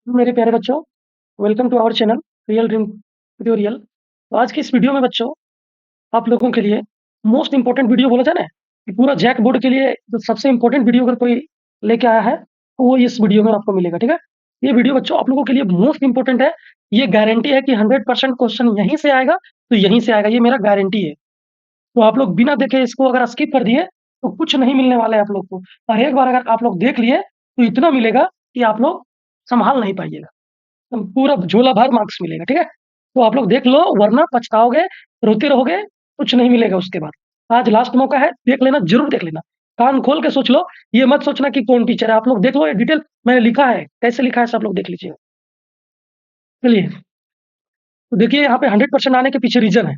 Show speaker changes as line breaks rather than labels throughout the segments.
मेरे प्यारे बच्चों, welcome to our channel real dream tutorial. तो आज की इस वीडियो में बच्चों, आप लोगों के लिए मोस्ट इंपॉर्टेंट वीडियो बोला जाए ना कि पूरा जैक बोर्ड के लिए जो सबसे इंपॉर्टेंट वीडियो अगर कोई लेके आया है तो वो इस वीडियो में आपको मिलेगा। ठीक है, ये वीडियो बच्चों आप लोगों के लिए मोस्ट इंपॉर्टेंट है। ये गारंटी है कि 100% क्वेश्चन यहीं से आएगा, तो यहीं से आएगा, ये मेरा गारंटी है। तो आप लोग बिना देखे इसको अगर स्किप कर दिए तो कुछ नहीं मिलने वाला है आप लोग को। और एक बार अगर आप लोग देख लिए तो इतना मिलेगा कि आप लोग संभाल नहीं पाइएगा, पूरा झोला भर मार्क्स मिलेगा। ठीक है, तो आप लोग देख लो, वरना पछताओगे, रोते रहोगे, कुछ नहीं मिलेगा उसके बाद। आज लास्ट मौका है, देख लेना, जरूर देख लेना, कान खोल के सोच लो। ये मत सोचना कि कौन टीचर है, आप लोग देख लो, ये डिटेल मैंने लिखा है, कैसे लिखा है सब लोग देख लीजिए। चलिए, तो देखिए यहाँ पे 100% आने के पीछे रीजन है।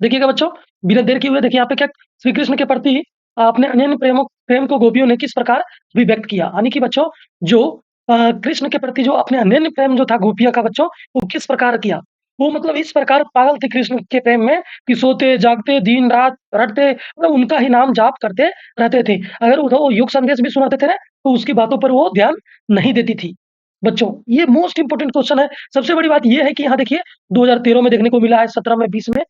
देखिएगा बच्चों, बिना देर किए हुए देखिए यहाँ पे क्या, श्री कृष्ण के प्रति अपने अन्य प्रेम को गोपियों ने किस प्रकार अभिव्यक्त किया। यानी कि बच्चों, जो कृष्ण के प्रति जो अपने अन्य प्रेम जो था गोपिया का बच्चों, वो किस प्रकार किया। वो मतलब इस प्रकार पागल थे कृष्ण के प्रेम में कि सोते जागते दिन रात रटते, मतलब उनका ही नाम जाप करते रहते थे। अगर वो युग संदेश भी सुनाते थे ना, तो उसकी बातों पर वो ध्यान नहीं देती थी। बच्चों, ये मोस्ट इंपोर्टेंट क्वेश्चन है। सबसे बड़ी बात ये है कि यहाँ देखिए, 2013 में देखने को मिला है, 17 में, 20 में,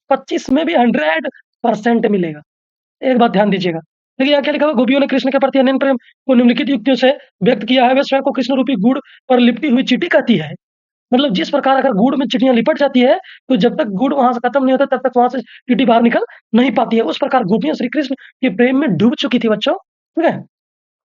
25 में भी 100% मिलेगा। एक बात ध्यान दीजिएगा। देखिए यहाँ क्या लिखा हुआ, गोपियों ने कृष्ण के प्रति अनन्य प्रेम को निम्नलिखित युक्तियों से व्यक्त किया है। वे स्वयं को कृष्ण रूपी गुड़ पर लिपटी हुई चींटी कहती है। मतलब जिस प्रकार अगर गुड़ में चींटियां लिपट जाती है, तो जब तक गुड़ वहां से खत्म नहीं होता तब तक वहां से चींटी बाहर निकल नहीं पाती है। उस प्रकार गोपियां श्री कृष्ण के प्रेम में डूब चुकी थी बच्चों। ठीक है,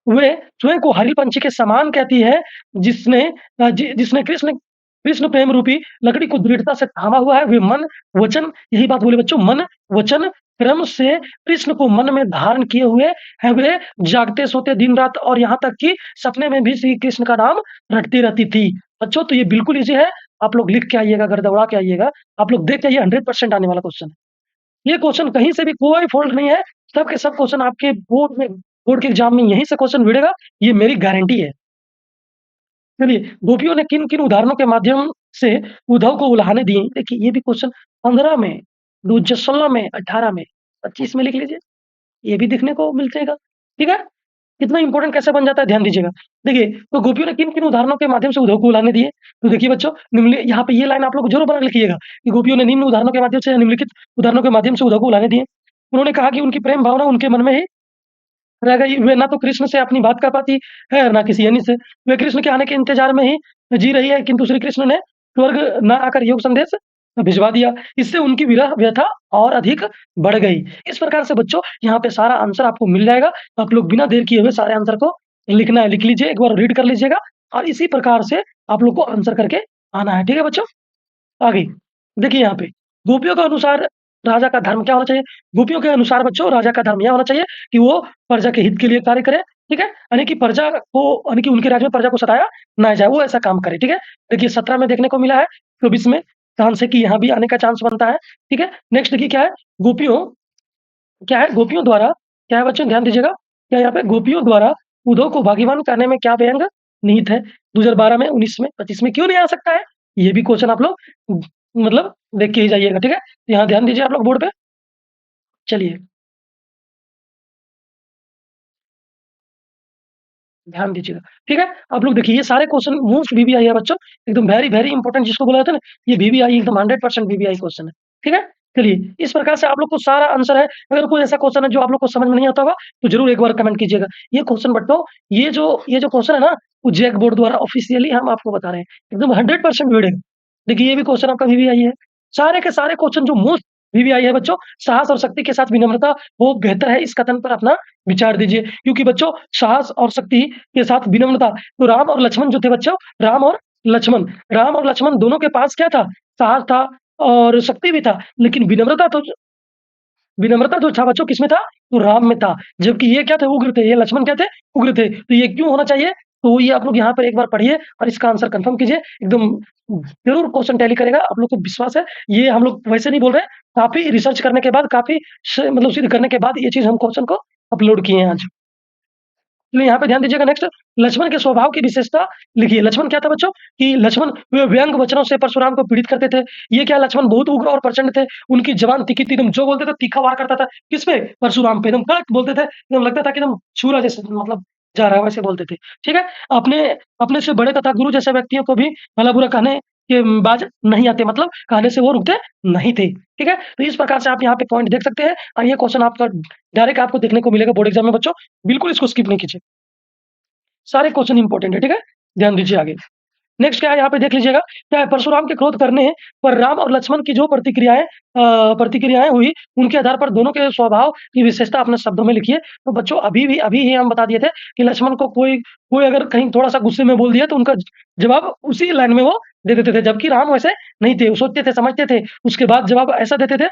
वे स्वयं को हरिल पंछी के समान कहती है, जिसने जिसने कृष्ण कृष्ण प्रेम रूपी लकड़ी को दृढ़ता से थामा हुआ है। वे मन वचन, यही बात बोले बच्चों, मन वचन क्रम से कृष्ण को मन में धारण किए हुए है। वे जागते सोते दिन रात और यहाँ तक कि सपने में भी श्री कृष्ण का नाम रटती रहती थी। बच्चों, तो ये बिल्कुल इजी है, आप लोग लिख के आइएगा, घर दौड़ा के आइएगा, आप लोग देख के आइए, 100% आने वाला क्वेश्चन है। ये क्वेश्चन कहीं से भी कोई फॉल्ट नहीं है, सब के सब क्वेश्चन आपके बोर्ड के एग्जाम में यहीं से क्वेश्चन मिलेगा, ये मेरी गारंटी है। चलिए, गोपियों ने किन किन उदाहरणों के माध्यम से उद्धव को उल्हाने दिए। देखिए ये भी क्वेश्चन 15 में, 2016 में, 18 में, 25 में लिख लीजिए, ये भी देखने को मिल जाएगा। ठीक है, कितना इंपॉर्टेंट कैसे बन जाता है, ध्यान दीजिएगा। देखिए, तो गोपियों ने किन किन उदाहरणों के माध्यम से उद्धव को उल्हाने दिए। तो देखिए बच्चों, निम्न यहाँ पे ये लाइन आप लोग जरूर बना लिखिएगा कि गोपियों ने निम्न उदाहरणों के माध्यम से, निम्नलिखित उदाहरणों के माध्यम से उद्धव को उल्हाने दिए। उन्होंने कहा कि उनकी प्रेम भावना उनके मन में ही रह गई। वे ना तो कृष्ण से अपनी बात कर पाती है, ना किसी अन्य से। वे कृष्ण के आने के इंतजार में ही जी रही है, किंतु श्री कृष्ण ने स्वर्ग न आकर योग संदेश भिजवा दिया। इससे उनकी विरह व्यथा और अधिक बढ़ गई। इस प्रकार से बच्चों, यहाँ पे सारा आंसर आपको मिल जाएगा। आप लोग बिना देर किए हुए सारे आंसर को लिखना है, लिख लीजिए, एक बार रीड कर लीजिएगा, और इसी प्रकार से आप लोग को आंसर करके आना है। ठीक है बच्चों, आगे देखिए यहाँ पे, गोपियों के अनुसार राजा का धर्म क्या होना चाहिए। गोपियों के अनुसार बच्चों, राजा का धर्म यह होना चाहिए कि वो प्रजा के हित के लिए कार्य करे। ठीक है, यानी कि प्रजा को, यानी कि उनके राज्य में प्रजा को सताया ना जाए, वो ऐसा काम करे। ठीक है, देखिए 17 में देखने को मिला है, 24 में चांस है कि यहाँ भी आने का चांस बनता है। ठीक है, नेक्स्ट देखिए क्या है, गोपियों क्या है, गोपियों द्वारा क्या है बच्चों, ध्यान दीजिएगा, क्या यहाँ पे गोपियों द्वारा उद्धव को भाग्यवान करने में क्या व्यंग निहित है। 2012 में, 19 में, 25 में क्यों नहीं आ सकता है। ये भी क्वेश्चन आप लोग मतलब देख के ही जाइएगा। ठीक है, यहाँ ध्यान दीजिए आप लोग बोर्ड पे। चलिए, ध्यान दीजिएगा। ठीक है, आप लोग देखिए, ये सारे क्वेश्चन मोस्ट वीवीआई है बच्चों, एकदम वेरी वेरी इंपॉर्टेंट, जिसको बोला जाता है ना, ये वीवीआई एकदम 100% वीवीआई क्वेश्चन है। ठीक है, चलिए, इस प्रकार से आप लोग को सारा आंसर है। अगर कोई ऐसा क्वेश्चन है जो आप लोग को समझ में नहीं आता होगा, तो जरूर एक बार कमेंट कीजिएगा। ये क्वेश्चन बच्चों, ये जो क्वेश्चन है ना, वो जैक बोर्ड द्वारा ऑफिशियली हम आपको बता रहे हैं, एकदम 100% वीडियो। देखिए, ये भी क्वेश्चन आपका वीवीआई है। सारे के सारे क्वेश्चन जो मोस्ट वीवीआई है बच्चों, साहस और शक्ति के साथ विनम्रता वो बेहतर है, इस कथन पर अपना विचार दीजिए। क्योंकि बच्चों, साहस और शक्ति के साथ विनम्रता, तो राम और लक्ष्मण जो थे बच्चों, राम और लक्ष्मण दोनों के पास क्या था, साहस था और शक्ति भी था, लेकिन विनम्रता जो था बच्चों किसमें था, तो राम में था। जबकि ये क्या थे, उग्र थे, ये लक्ष्मण क्या थे, उग्र थे। तो ये क्यों होना चाहिए, तो ये आप लोग यहाँ पर एक बार पढ़िए और इसका आंसर कंफर्म कीजिए, एकदम जरूर क्वेश्चन टैली करेगा, आप लोग को विश्वास है। ये हम लोग वैसे नहीं बोल रहे हैं, काफी रिसर्च करने के बाद, काफी मतलब सिद्ध करने के बाद ये चीज हम क्वेश्चन को अपलोड किए हैं आज। चलिए यहाँ पे ध्यान दीजिएगा। नेक्स्ट, लक्ष्मण के स्वभाव की विशेषता लिखिए। लक्ष्मण क्या था बच्चों, कि लक्ष्मण वे व्यंग वचनों से परशुराम को पीड़ित करते थे। ये क्या, लक्ष्मण बहुत उग्र और प्रचंड थे। उनकी जबान तीखी थी, एकदम जो बोलते थे तीखा वार करता था। किस पे, परशुराम पे, एकदम कड़क बोलते थे, एकदम लगता था कि एकदम छुरा जैसे, मतलब जा रहा है, वैसे बोलते थे। ठीक है? अपने अपने से बड़े तथा गुरु जैसे व्यक्तियों को भी भला-बुरा कहने के बाज नहीं आते, मतलब कहने से वो रुकते नहीं थे। ठीक है? तो इस प्रकार से आप यहाँ पे पॉइंट देख सकते हैं और ये क्वेश्चन आपका डायरेक्ट आपको देखने को मिलेगा बोर्ड एग्ज़ाम में बच्चों, बिल्कुल इसको स्किप नहीं कीजिए। सारे क्वेश्चन इम्पोर्टेंट है, ठीक है? ध्यान दीजिए आगे। नेक्स्ट क्या है यहाँ पे देख लीजिएगा, क्या है परशुराम के क्रोध करने पर राम और लक्ष्मण की जो प्रतिक्रियाएँ हुई, उनके आधार पर दोनों के स्वभाव की विशेषता अपने शब्दों में लिखिए। तो बच्चों अभी ही हम बता दिए थे कि लक्ष्मण को कोई कोई अगर कहीं थोड़ा-सा गुस्से में बोल दिया तो उनका जवाब उसी लाइन में वो दे देते थे, जबकि राम वैसे नहीं थे, वो सोचते थे, समझते थे, उसके बाद जवाब ऐसा देते थे।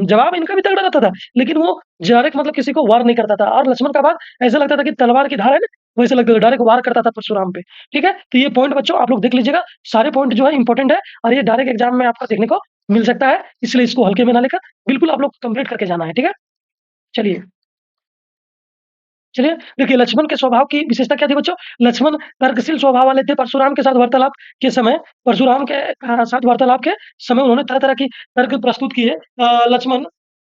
जवाब इनका भी तगड़ा रहता था, लेकिन वो डायरेक्ट मतलब किसी को वार नहीं करता था और लक्ष्मण का बात ऐसा लगता था कि तलवार की धार है ना, वैसे लगता था, डायरेक्ट वार करता था परशुराम पे। ठीक है? तो ये पॉइंट बच्चों आप लोग देख लीजिएगा, सारे पॉइंट जो है इम्पोर्टेंट है और ये डायरेक्ट एग्ज़ाम में आपको देखने को मिल सकता है, इसलिए इसको हल्के में ना लेकर बिल्कुल आप लोग कंप्लीट करके जाना है, ठीक है? चलिए, चलिए देखिए लक्ष्मण के स्वभाव की विशेषता क्या थी बच्चों? लक्ष्मण तर्कशील स्वभाव वाले थे, परशुराम के साथ वार्तालाप के समय परशुराम के साथ वार्तालाप के समय उन्होंने तरह-तरह की तर्क प्रस्तुत किए।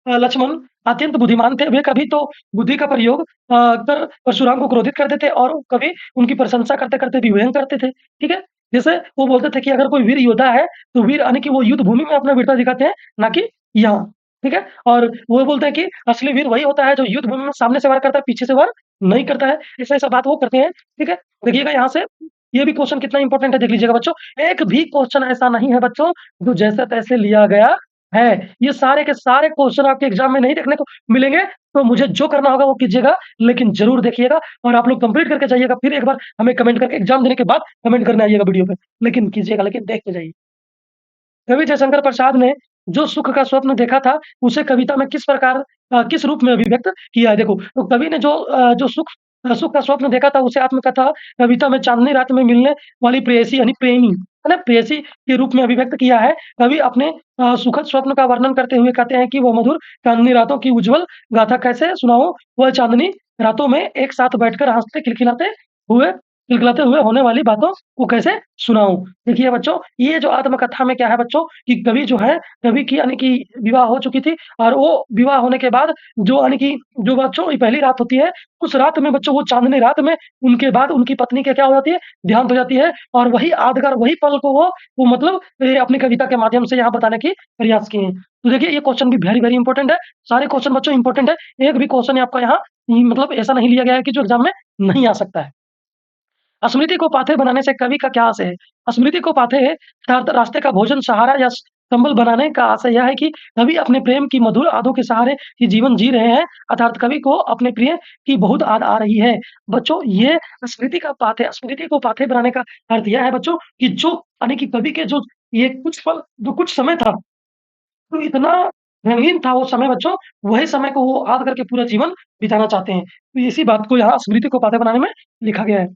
लक्ष्मण अत्यंत बुद्धिमान थे, वे कभी तो बुद्धि का प्रयोग कर परशुराम को क्रोधित करते थे और कभी उनकी प्रशंसा करते-करते विभेदन करते थे, ठीक है? जैसे वो बोलते थे कि अगर कोई वीर योद्धा है, तो वीर यानी कि वो युद्ध भूमि में अपना वीरता दिखाते हैं, ना कि यहाँ, ठीक है? और वो बोलते हैं कि असली वीर वही होता है जो युद्ध भूमि में सामने से वार करता है, पीछे से वार नहीं करता है। ऐसा-ऐसा बात वो करते हैं, ठीक है? देखिएगा यहाँ से ये भी क्वेश्चन कितना इंपॉर्टेंट है देख लीजिएगा बच्चों। एक भी क्वेश्चन ऐसा नहीं है बच्चों जो जैसे-तैसे लिया गया है। ये सारे के सारे क्वेश्चन आपके एग्ज़ाम में नहीं देखने को मिलेंगे, तो मुझे जो करना होगा वो कीजिएगा, लेकिन ज़रूर देखिएगा और आप लोग कंप्लीट करके जाइएगा। फिर एक बार हमें कमेंट करके एग्ज़ाम देने के बाद कमेंट करने आइएगा वीडियो पे। लेकिन कीजिएगा, लेकिन देख के जाइए। कवि जयशंकर प्रसाद ने जो सुख का स्वप्न देखा था, उसे कविता में किस प्रकार किस रूप में अभिव्यक्त किया है? देखो, तो कवि ने जो सुख का स्वप्न देखा था, उसे आत्मकथा कविता में चाँदनी रात में मिलने वाली प्रेयसी यानी प्रेमी, है ना? प्रेयसी के रूप में अभिव्यक्त किया है। कवि अपने सुखद स्वप्न का वर्णन करते हुए कहते हैं कि वह मधुर चाँदनी रातों की उज्ज्वल गाथा कैसे सुनाऊँ? वह चाँदनी रातों में एक साथ बैठकर हँसते हुए खिलखिलाते हुए होने वाली बातों को कैसे सुनाऊँ? देखिए बच्चों, ये जो आत्मकथा में क्या है बच्चों कि कवि जो है, कवि की यानी कि विवाह हो चुकी थी और वो विवाह होने के बाद जो यानी कि जो बच्चों की पहली रात होती है, उस रात में बच्चों वो चाँदनी रात में उनके बाद उनकी पत्नी की क्या हो जाती है, देहांत हो जाती है और वही यादगार वही पल को वो मतलब अपनी कविता के माध्यम से यहाँ बताने की प्रयास किए हैं। तो देखिए ये क्वेश्चन भी वेरी, वेरी इंपॉर्टेंट है। सारे क्वेश्चन बच्चों इंपॉर्टेंट है। एक भी क्वेश्चन आपका यहाँ मतलब ऐसा नहीं लिया गया है कि जो एग्ज़ाम में नहीं आ सकता है। स्मृति को पाथेय बनाने से कवि का क्या आशय है? स्मृति को पाथेय अर्थात रास्ते का भोजन, सहारा या संबल बनाने का आशय यह है कि कवि अपने प्रेम की मधुर यादों के सहारे ये जीवन जी रहे हैं, अर्थात कवि को अपने प्रिय की बहुत याद आ रही है। बच्चों ये स्मृति को पाथेय बनाने का अर्थ यह है बच्चों कि जो यानी कि कवि के जो ये कुछ पल जो कुछ समय था, तो इतना रंगीन था वो समय बच्चों, वही समय को वो याद करके पूरा जीवन बिताना चाहते हैं। तो इसी बात को यहाँ स्मृति को पाथेय बनाने में लिखा गया है।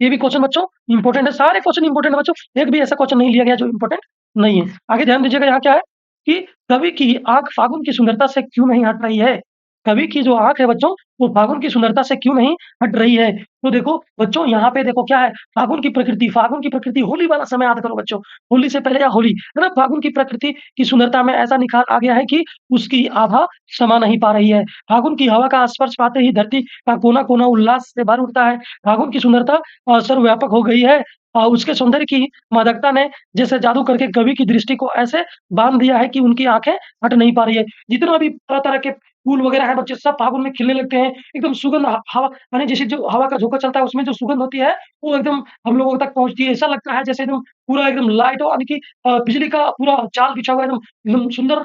ये भी क्वेश्चन बच्चों इंपॉर्टेंट है, सारे क्वेश्चन इंपॉर्टेंट है बच्चों, एक भी ऐसा क्वेश्चन नहीं लिया गया जो इंपॉर्टेंट नहीं है। आगे ध्यान दीजिएगा यहाँ क्या है कि कवि की आँख फागुन की सुंदरता से क्यों नहीं हट रही है? कवि की जो आँख है बच्चों, वो फागुन की सुंदरता से क्यों नहीं हट रही है? तो देखो बच्चों यहाँ पे देखो क्या है, फागुन की प्रकृति होली वाला समय याद करो बच्चों, होली से पहले या होली, है ना? फागुन की प्रकृति की सुंदरता में ऐसा निखार आ गया है कि उसकी आभा समा नहीं पा रही है। फागुन की हवा का स्पर्श पाते ही धरती का कोना-कोना उल्लास से भर उठता है। फागुन की सुंदरता सर्वव्यापक हो गई है। उसके सौंदर्य की मादकता ने जैसे जादू करके कवि की दृष्टि को ऐसे बाँध दिया है कि उनकी आँखें हट नहीं पा रही है। जितना भी तरह-तरह के फूल वगैरह हैं बच्चे सब फागुन में खिलने लगते हैं। एकदम सुगंध हवा यानी जैसे जो हवा का झोंका चलता है उसमें जो सुगंध होती है, वो एकदम हम लोगों तक पहुँचती है। ऐसा लगता है जैसे एकदम पूरा एकदम लाइट हो यानी कि बिजली का पूरा जाल बिछा हुआ है एकदम एकदम सुंदर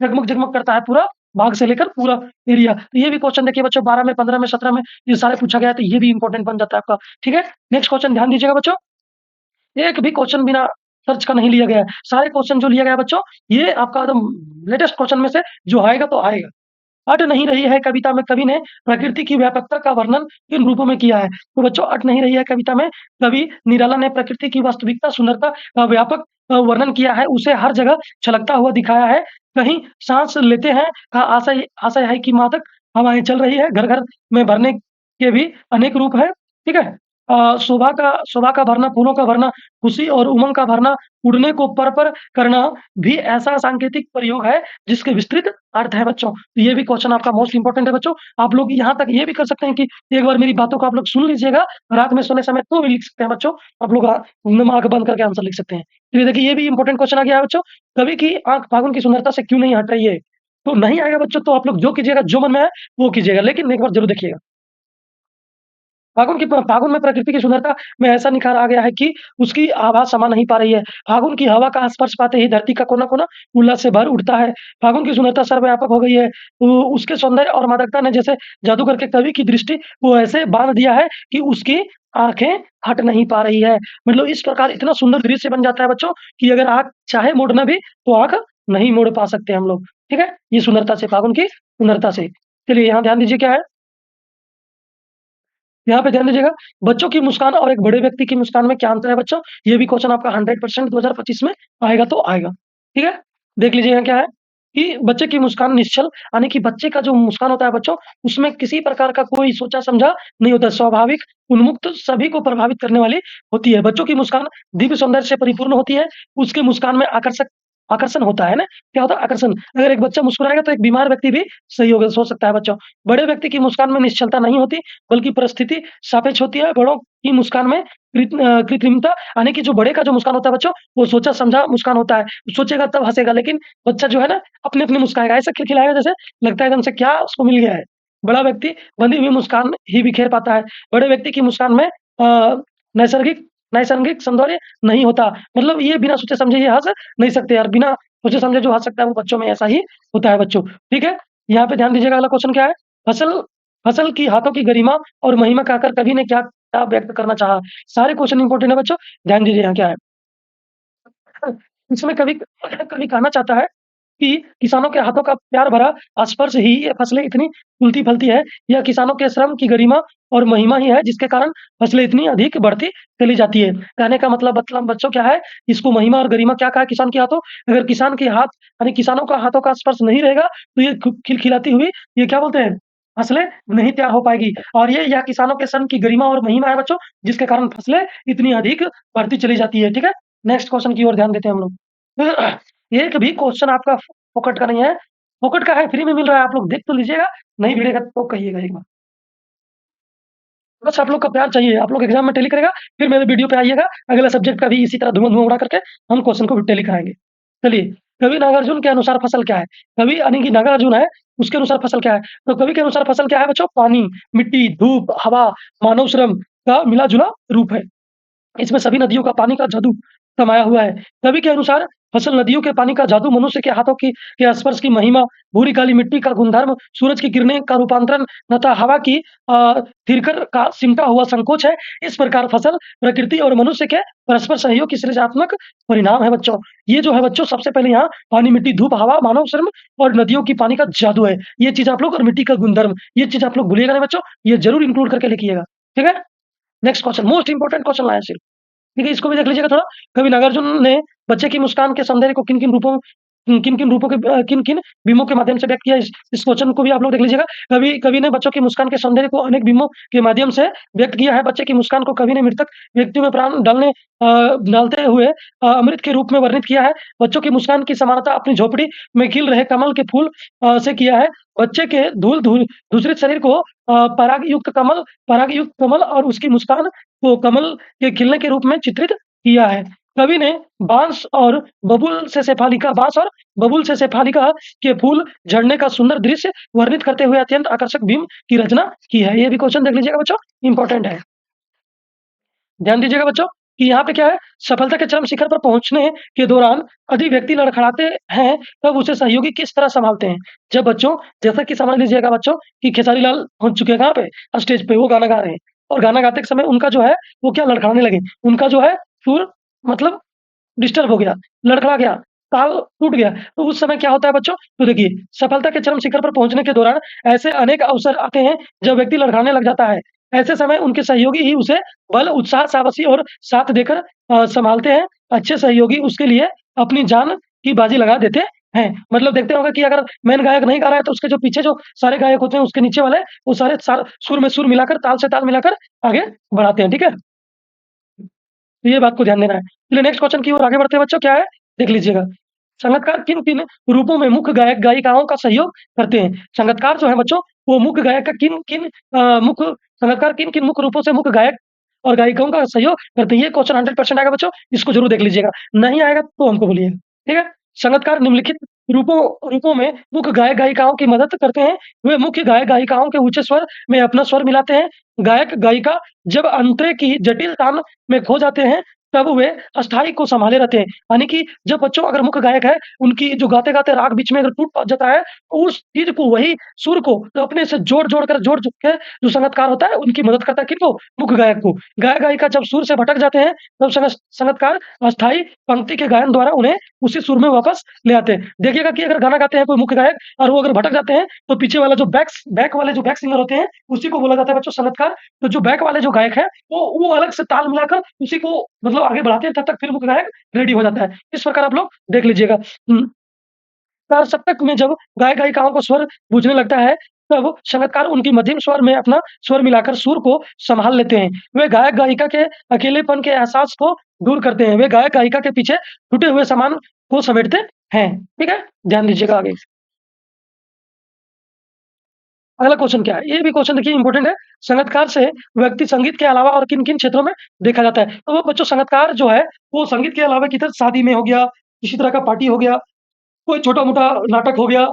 जगमग-जगमग करता है पूरा, बाग से लेकर पूरा एरिया। तो ये भी क्वेश्चन देखिए बच्चों 12 में, 15 में, 17 में ये सारे पूछा गया है, तो ये भी इम्पोर्टेंट बन जाता है आपका, ठीक है? नेक्स्ट क्वेश्चन ध्यान दीजिएगा बच्चों, एक भी क्वेश्चन बिना सर्च का नहीं लिया गया है। सारे क्वेश्चन जो लिया गया है बच्चों, ये आपका एकदम लेटेस्ट क्वेश्चन में से जो आएगा तो आएगा। अट नहीं रही है कविता में कवि ने प्रकृति की व्यापकता का वर्णन किन रूपों में किया है? तो बच्चों अट नहीं रही है कविता में कवि निराला ने प्रकृति की वास्तविकता, सुंदरता का व्यापक वर्णन किया है, उसे हर जगह छलकता हुआ दिखाया है। कहीं साँस लेते हैं का आशय आशय है कि मादक हवाएँ चल रही है, घर-घर में भरने के भी अनेक रूप हैं, ठीक है? शोभा का भरना, फूलों का भरना, खुशी और उमंग का भरना, उड़ने को पर करना भी ऐसा सांकेतिक प्रयोग है जिसके विस्तृत अर्थ है बच्चों। तो ये भी क्वेश्चन आपका मोस्ट इंपोर्टेंट है बच्चों। आप लोग यहाँ तक ये भी कर सकते हैं कि एक बार मेरी बातों को आप लोग सुन लीजिएगा, रात में सोने समय तो भी लिख सकते हैं बच्चों। आप लोग आँख बंद करके आंसर लिख सकते हैं। तो ये देखिए, ये भी इंपोर्टेंट क्वेश्चन आ गया है बच्चों। कवि की आँख फागुन की सुंदरता से क्यों नहीं हट रही है? तो नहीं आएगा बच्चों, तो आप लोग जो कीजिएगा, जो मन में है वो कीजिएगा, लेकिन एक बार ज़रूर देखिएगा। फागुन में प्रकृति की सुंदरता में ऐसा निखार आ गया है कि उसकी आभा समा नहीं पा रही है। फागुन की हवा का स्पर्श पाते ही धरती का कोना-कोना उल्लास से भर उठता है। फागुन की सुंदरता सर्वव्यापक हो गई है। तो उसके सौंदर्य और मादकता ने जैसे जादू करके कवि की दृष्टि को ऐसे बाँध दिया है कि उसकी आँखें हट नहीं पा रही है। मतलब इस प्रकार इतना सुंदर दृश्य बन जाता है बच्चों कि अगर आँख चाहे मोड़ना भी, तो आँख नहीं मोड़ पा सकते हम लोग। ठीक है? ये सुंदरता से, फागुन की सुंदरता से। चलिए यहाँ ध्यान दीजिए क्या है? यहाँ पे ध्यान दीजिएगा, बच्चों की मुस्कान और एक बड़े व्यक्ति की मुस्कान में क्या अंतर है बच्चों? ये भी क्वेश्चन आपका 100% 2025 में आएगा तो आएगा। ठीक है? देख लीजिए यहाँ क्या है कि बच्चे की मुस्कान निश्चल, यानी कि बच्चे का जो मुस्कान होता है बच्चों, उसमें किसी प्रकार का कोई सोचा-समझा नहीं होता है, स्वाभाविक, उन्मुक्त, सभी को प्रभावित करने वाली होती है। बच्चों की मुस्कान दिव्य सौंदर्य से परिपूर्ण होती है, उसके मुस्कान में आकर्षण होता है ना? क्या होता है? आकर्षण। अगर एक बच्चा मुस्कुराएगा तो एक बीमार व्यक्ति भी सही होगा, हो सकता है बच्चों। बड़े व्यक्ति की मुस्कान में निश्चलता नहीं होती, बल्कि परिस्थिति सापेक्ष होती है। बड़ों की मुस्कान में कृत्रिमता, यानी कि जो बड़े का जो मुस्कान होता है बच्चों, वो सोचा-समझा मुस्कान होता है। सोचेगा तब हँसेगा, लेकिन बच्चा जो है ना, अपने-अपने मुस्काएगा, ऐसा खिलखिलाएगा जैसे लगता है एकदम से क्या उसको मिल गया है। बड़ा व्यक्ति बंधी हुई मुस्कान ही बिखेर पाता है। बड़े व्यक्ति की मुस्कान में नैसर्गिक नैसर्गिक सौंदर्य नहीं होता। मतलब ये बिना सोचे-समझे ये हँस नहीं सकते यार, बिना सोचे-समझे जो हँस सकता है वो बच्चों में ऐसा ही होता है बच्चों। ठीक है? यहाँ पे ध्यान दीजिएगा, अगला क्वेश्चन क्या है? फसल फसल की हाथों की गरिमा और महिमा कहकर कवि ने क्या क्या व्यक्त करना चाहा? सारे क्वेश्चन इंपोर्टेंट है बच्चों, ध्यान दीजिए यहाँ क्या है। इसमें कवि कवि कहना चाहता है कि किसानों के हाथों का प्यार भरा स्पर्श ही ये फसलें इतनी फूलती-फलती है। यह किसानों के श्रम की गरिमा और महिमा ही है जिसके कारण फसलें इतनी अधिक बढ़ती चली जाती है। कहने का मतलब बच्चों क्या है, इसको महिमा और गरिमा क्या कहा है किसान के हाथों? अगर किसान के हाथ, यानी किसानों का हाथों का स्पर्श नहीं रहेगा, तो ये खिलखिलाती हुई, ये क्या बोलते हैं? फसलें नहीं तैयार हो पाएगी। और ये यह किसानों के श्रम की गरिमा और महिमा है बच्चों, जिसके कारण फसलें इतनी अधिक बढ़ती चली जाती है। ठीक है? नेक्स्ट क्वेश्चन की ओर ध्यान देते हैं हम लोग। एक भी क्वेश्चन आपका फोकट का नहीं है, फोकट का है, फ्री में मिल रहा है, आप लोग देख तो लीजिएगा, नहीं मिलेगा तो कहिएगा एक बार। बस आप लोग का प्यार चाहिए, आप लोग एग्ज़ाम में टैली करेगा, फिर मेरे वीडियो पे आइएगा, अगला सब्जेक्ट का भी इसी तरह धुआँ-धुआँ उड़ा करके हम क्वेश्चन को भी टैली कराएँगे। चलिए, कवि नागार्जुन के अनुसार फसल क्या है? कवि यानी कि नागार्जुन है, उसके अनुसार फसल क्या है? तो कवि के अनुसार फसल क्या है बच्चों? पानी, मिट्टी, धूप, हवा, मानव श्रम का मिला-जुला रूप है। इसमें सभी नदियों का पानी का जादू समाया हुआ है। कवि के अनुसार फसल नदियों के पानी का जादू, मनुष्य के हाथों की के स्पर्श की महिमा, भूरी काली मिट्टी का गुणधर्म, सूरज की किरणें का रूपांतरण तथा हवा की थिरकर का सिमटा हुआ संकोच है। इस प्रकार फसल, प्रकृति और मनुष्य के परस्पर सहयोग की सृजनात्मक परिणाम है बच्चों। ये जो है बच्चों, सबसे पहले यहाँ पानी, मिट्टी, धूप, हवा, मानव श्रम और नदियों की पानी का जादू है। ये चीज़ आप लोग, और मिट्टी का गुणधर्म, ये चीज़ आप लोग भूलिएगा नहीं बच्चों, ये ज़रूर इंक्लूड करके लिखिएगा। ठीक है? Next question, most important question लाया सिर्फ। ठीक है, इसको भी देख लीजिएगा थोड़ा। कवि नागार्जुन ने बच्चे की मुस्कान के सौंदर्य को किन-किन रूपों के किन-किन बिंबों के माध्यम से व्यक्त किया, इस क्वेश्चन को भी आप लोग देख लीजिएगा। कवि कवि ने बच्चों की मुस्कान के सौंदर्य को अनेक बिंबों के माध्यम से व्यक्त किया है। बच्चे की मुस्कान को कवि ने मृतक व्यक्तियों में प्राण डालते हुए अमृत के रूप में वर्णित किया है। बच्चों की मुस्कान की समानता अपनी झोपड़ी में खिल रहे कमल के फूल से किया है। बच्चे के धूसरित शरीर को परागयुक्त कमल और उसकी मुस्कान को कमल के खिलने के रूप में चित्रित किया है। कवि ने बाँस और बबूल से शेफालिका के फूल झड़ने का सुंदर दृश्य वर्णित करते हुए अत्यंत आकर्षक बिंब की रचना की है। ये भी क्वेश्चन देख लीजिएगा बच्चों, इम्पोर्टेंट है। ध्यान दीजिएगा बच्चों कि यहाँ पे क्या है, सफलता के चरम शिखर पर पहुँचने के दौरान यदि व्यक्ति लड़खड़ाते हैं, तब उसे सहयोगी किस तरह सँभालते हैं? जब बच्चों, जैसा कि समझ लीजिएगा बच्चों कि खेसारी लाल पहुँच चुके हैं कहाँ पे? स्टेज पे, वो गाना गा रहे हैं और गाना गाते के समय उनका जो है, वो क्या लड़खड़ाने लगे। उनका जो है सुर, मतलब डिस्टर्ब हो गया, लड़खड़ा गया, ताल टूट गया। तो उस समय क्या होता है बच्चों? तो देखिए, सफलता के चरम शिखर पर पहुँचने के दौरान ऐसे अनेक अवसर आते हैं जब व्यक्ति लड़खड़ाने लग जाता है। ऐसे समय उनके सहयोगी ही उसे बल, उत्साह, शाबाशी और साथ देकर सँभालते हैं। अच्छे सहयोगी उसके लिए अपनी जान की बाजी लगा देते हैं। मतलब देखते होंगे कि अगर मेन गायक नहीं गा रहा है तो उसके जो पीछे जो सारे गायक होते हैं उसके नीचे वाले वो सारे सुर में सुर मिलाकर ताल से ताल मिलाकर आगे बढ़ाते हैं, ठीक है? तो ये बात को ध्यान देना है। चलिए नेक्स्ट क्वेश्चन की ओर आगे बढ़ते हैं बच्चों, क्या है? देख लीजिएगा। संगीतकार किन-किन रूपों में मुख्य गायक-गायिकाओं का सहयोग करते हैं? संगीतकार जो है बच्चों, वो मुख्य गायक का किन-किन मुख्य संगीतकार किन-किन मुख्य रूपों से मुख्य गायक और गायिकाओं का सहयोग करते हैं? ये क्वेश्चन 100% आएगा बच्चों, इसको ज़रूर देख लीजिएगा। नहीं आएगा तो हमको बोलिएगा, ठीक है? संगीतकार निम्नलिखित रूपों रूपों में मुख्य गायक-गायिकाओं की मदद करते हैं। वे मुख्य गायक-गायिकाओं के ऊँचे स्वर में अपना स्वर मिलाते हैं। गायक-गायिका जब अंतरे की जटिल तान में खो जाते हैं, तब वे अस्थाई को सँभाले रहते हैं। यानी कि जब बच्चों अगर मुख्य गायक है, उनकी जो गाते-गाते राग बीच में अगर टूट जाता है, उस चीज़ को वही सुर को अपने से जोड़-जोड़ के जो संगीतकार होता है, उनकी मदद करता है किनको? मुख्य गायक को। गायक-गायिका जब सुर से भटक जाते हैं, तब संगीतकार अस्थाई पंक्ति के गायन द्वारा उन्हें उसी सुर में वापस ले आते हैं। देखिएगा कि अगर गाना गाते हैं कोई मुख्य गायक और वो अगर भटक जाते हैं, तो पीछे वाला जो बैक वाले जो बैक सिंगर होते हैं, उसी को बोला जाता है बच्चों संगीतकार। तो जो बैक वाले जो गायक हैं, वो अलग से ताल मिलाकर उसी को मतलब आगे बढ़ाते हैं, तब तक फिर मुख्य गायक रेडी हो जाता है। इस प्रकार आप लोग देख लीजिएगा। तार सप्तक में जब गायक-गायिकाओं को स्वर बूझने लगता है, तब संगीतकार उनकी मध्यम स्वर में अपना स्वर मिलाकर सुर को सँभाल लेते हैं। वे गायक-गायिका के अकेलेपन के एहसास को दूर करते हैं। वे गायक-गायिका के पीछे टूटे हुए सामान को समेटते हैं। ठीक है? ध्यान दीजिएगा आगे। अगला क्वेश्चन क्या है? ये भी क्वेश्चन देखिए इम्पोर्टेंट है। संगीतकार से व्यक्ति संगीत के अलावा और किन-किन क्षेत्रों में देखा जाता है? तो वो बच्चों संगीतकार जो है, वो संगीत के अलावा किधर शादी में हो गया, किसी तरह का पार्टी हो गया, कोई छोटा-मोटा नाटक हो गया,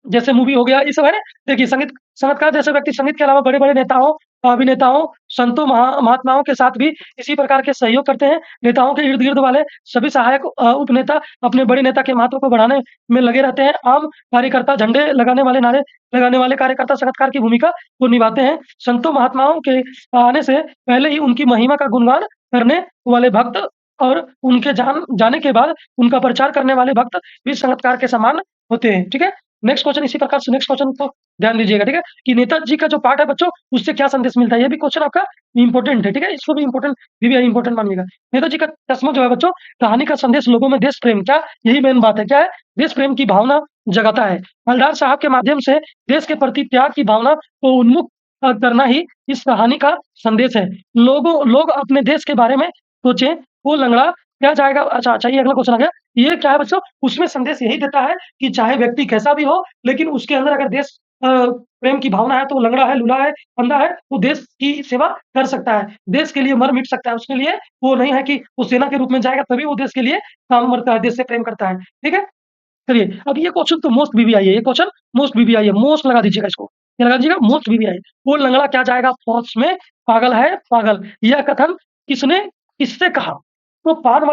जैसे मूवी हो गया, ये सब है ना? देखिए संगीतकार जैसे व्यक्ति संगीत के अलावा बड़े-बड़े नेताओं, अभिनेताओं, संतों, महात्माओं के साथ भी इसी प्रकार के सहयोग करते हैं। नेताओं के इर्द-गिर्द वाले सभी सहायक उपनेता अपने बड़े नेता के महत्व को बढ़ाने में लगे रहते हैं। आम कार्यकर्ता, झंडे लगाने वाले, नारे लगाने वाले कार्यकर्ता संगीतकार की भूमिका को निभाते हैं। संतों, महात्माओं के आने से पहले ही उनकी महिमा का गुणगान करने वाले भक्त और उनके जाने के बाद उनका प्रचार करने वाले भक्त भी संगीतकार के समान होते हैं। ठीक है? नेक्स्ट क्वेश्चन इसी प्रकार से नेक्स्ट क्वेश्चन को ध्यान दीजिएगा, ठीक है? कि नेताजी का जो पार्ट है बच्चों, उससे क्या संदेश मिलता है? ये भी क्वेश्चन आपका इम्पोर्टेंट है, ठीक है? इसको भी इम्पोर्टेंट वीवीआई इम्पोर्टेंट मानिएगा। नेताजी का चश्मा जो है बच्चों, कहानी का संदेश लोगों में देश प्रेम, क्या यही मेन बात है, क्या है? देश प्रेम की भावना जगाता है। हवलदार साहब के माध्यम से देश के प्रति त्याग की भावना को उन्मुख करना ही इस कहानी का संदेश है। लोग अपने देश के बारे में सोचें, वो लंगड़ा क्या जाएगा। अच्छा, ये अगला क्वेश्चन आ गया। ये क्या है बच्चों? उसमें संदेश यही देता है कि चाहे व्यक्ति कैसा भी हो, लेकिन उसके अंदर अगर देश प्रेम की भावना है, तो वो लंगड़ा है, लूला है, अंधा है, वो देश की सेवा कर सकता है। देश के लिए मर-मिट सकता है। उसके लिए वो नहीं है कि वो सेना के रूप में जाएगा तभी वो देश के लिए काम करता है, देश से प्रेम करता है। ठीक है? चलिए, अब ये क्वेश्चन तो मोस्ट वीवीआई है। ये क्वेश्चन मोस्ट वीवीआई है। मोस्ट लगा दीजिएगा इसको। क्या लगा दीजिएगा? Most VVI. वो लंगड़ा क्या जाएगा फौज में, पागल है, पागल। यह कथन किसने किससे कहा? तो पान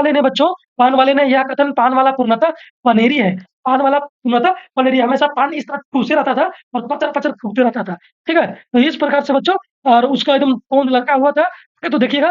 वाले ने यह कथन, पान वाला पूर्णतः पनेरी है। पान वाला पूर्णतः पनेरी है। हमेशा पान इस तरह ठूसे रहता था और पचर-पचर फूकते रहता था। ठीक है? तो इस प्रकार से बच्चों, और उसका एकदम पोंद लटका हुआ था। तो देखिएगा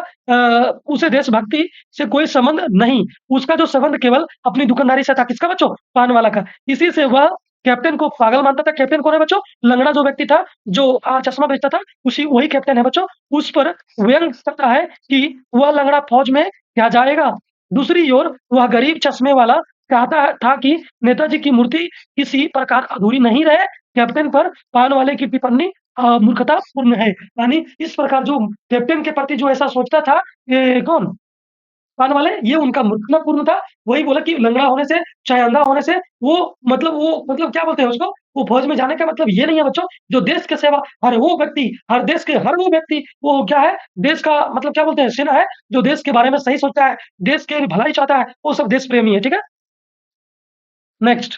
उसे देशभक्ति से कोई संबंध नहीं। उसका जो संबंध केवल अपनी दुकानदारी से था। किसका बच्चों? पान वाला का। इसी से वह कैप्टन को पागल मानता था। कैप्टन कौन है बच्चों? लंगड़ा जो व्यक्ति था, जो चश्मा बेचता था, वही कैप्टन है बच्चों। उस पर व्यंग करता है कि वह लंगड़ा फौज में क्या जाएगा। दूसरी ओर वह गरीब चश्मे वाला चाहता था कि नेताजी की मूर्ति किसी प्रकार अधूरी नहीं रहे। कैप्टन पर पान वाले की टिप्पणी मूर्खतापूर्ण है। यानी इस प्रकार जो कैप्टन के प्रति जो ऐसा सोचता था, ये कौन? पान वाले, ये उनका मूर्खतापूर्ण था। वही बोला कि लंगड़ा होने से, चाहे अंधा होने से वो मतलब क्या बोलते हैं उसको, वो फौज में जाने का मतलब ये नहीं है बच्चों, जो देश की सेवा, हर देश के हर वो व्यक्ति, वो क्या है, देश का मतलब क्या बोलते हैं, सेना है, जो देश के बारे में सही सोचता है, देश के भलाई चाहता है, वो सब देश प्रेमी है। ठीक है? नेक्स्ट,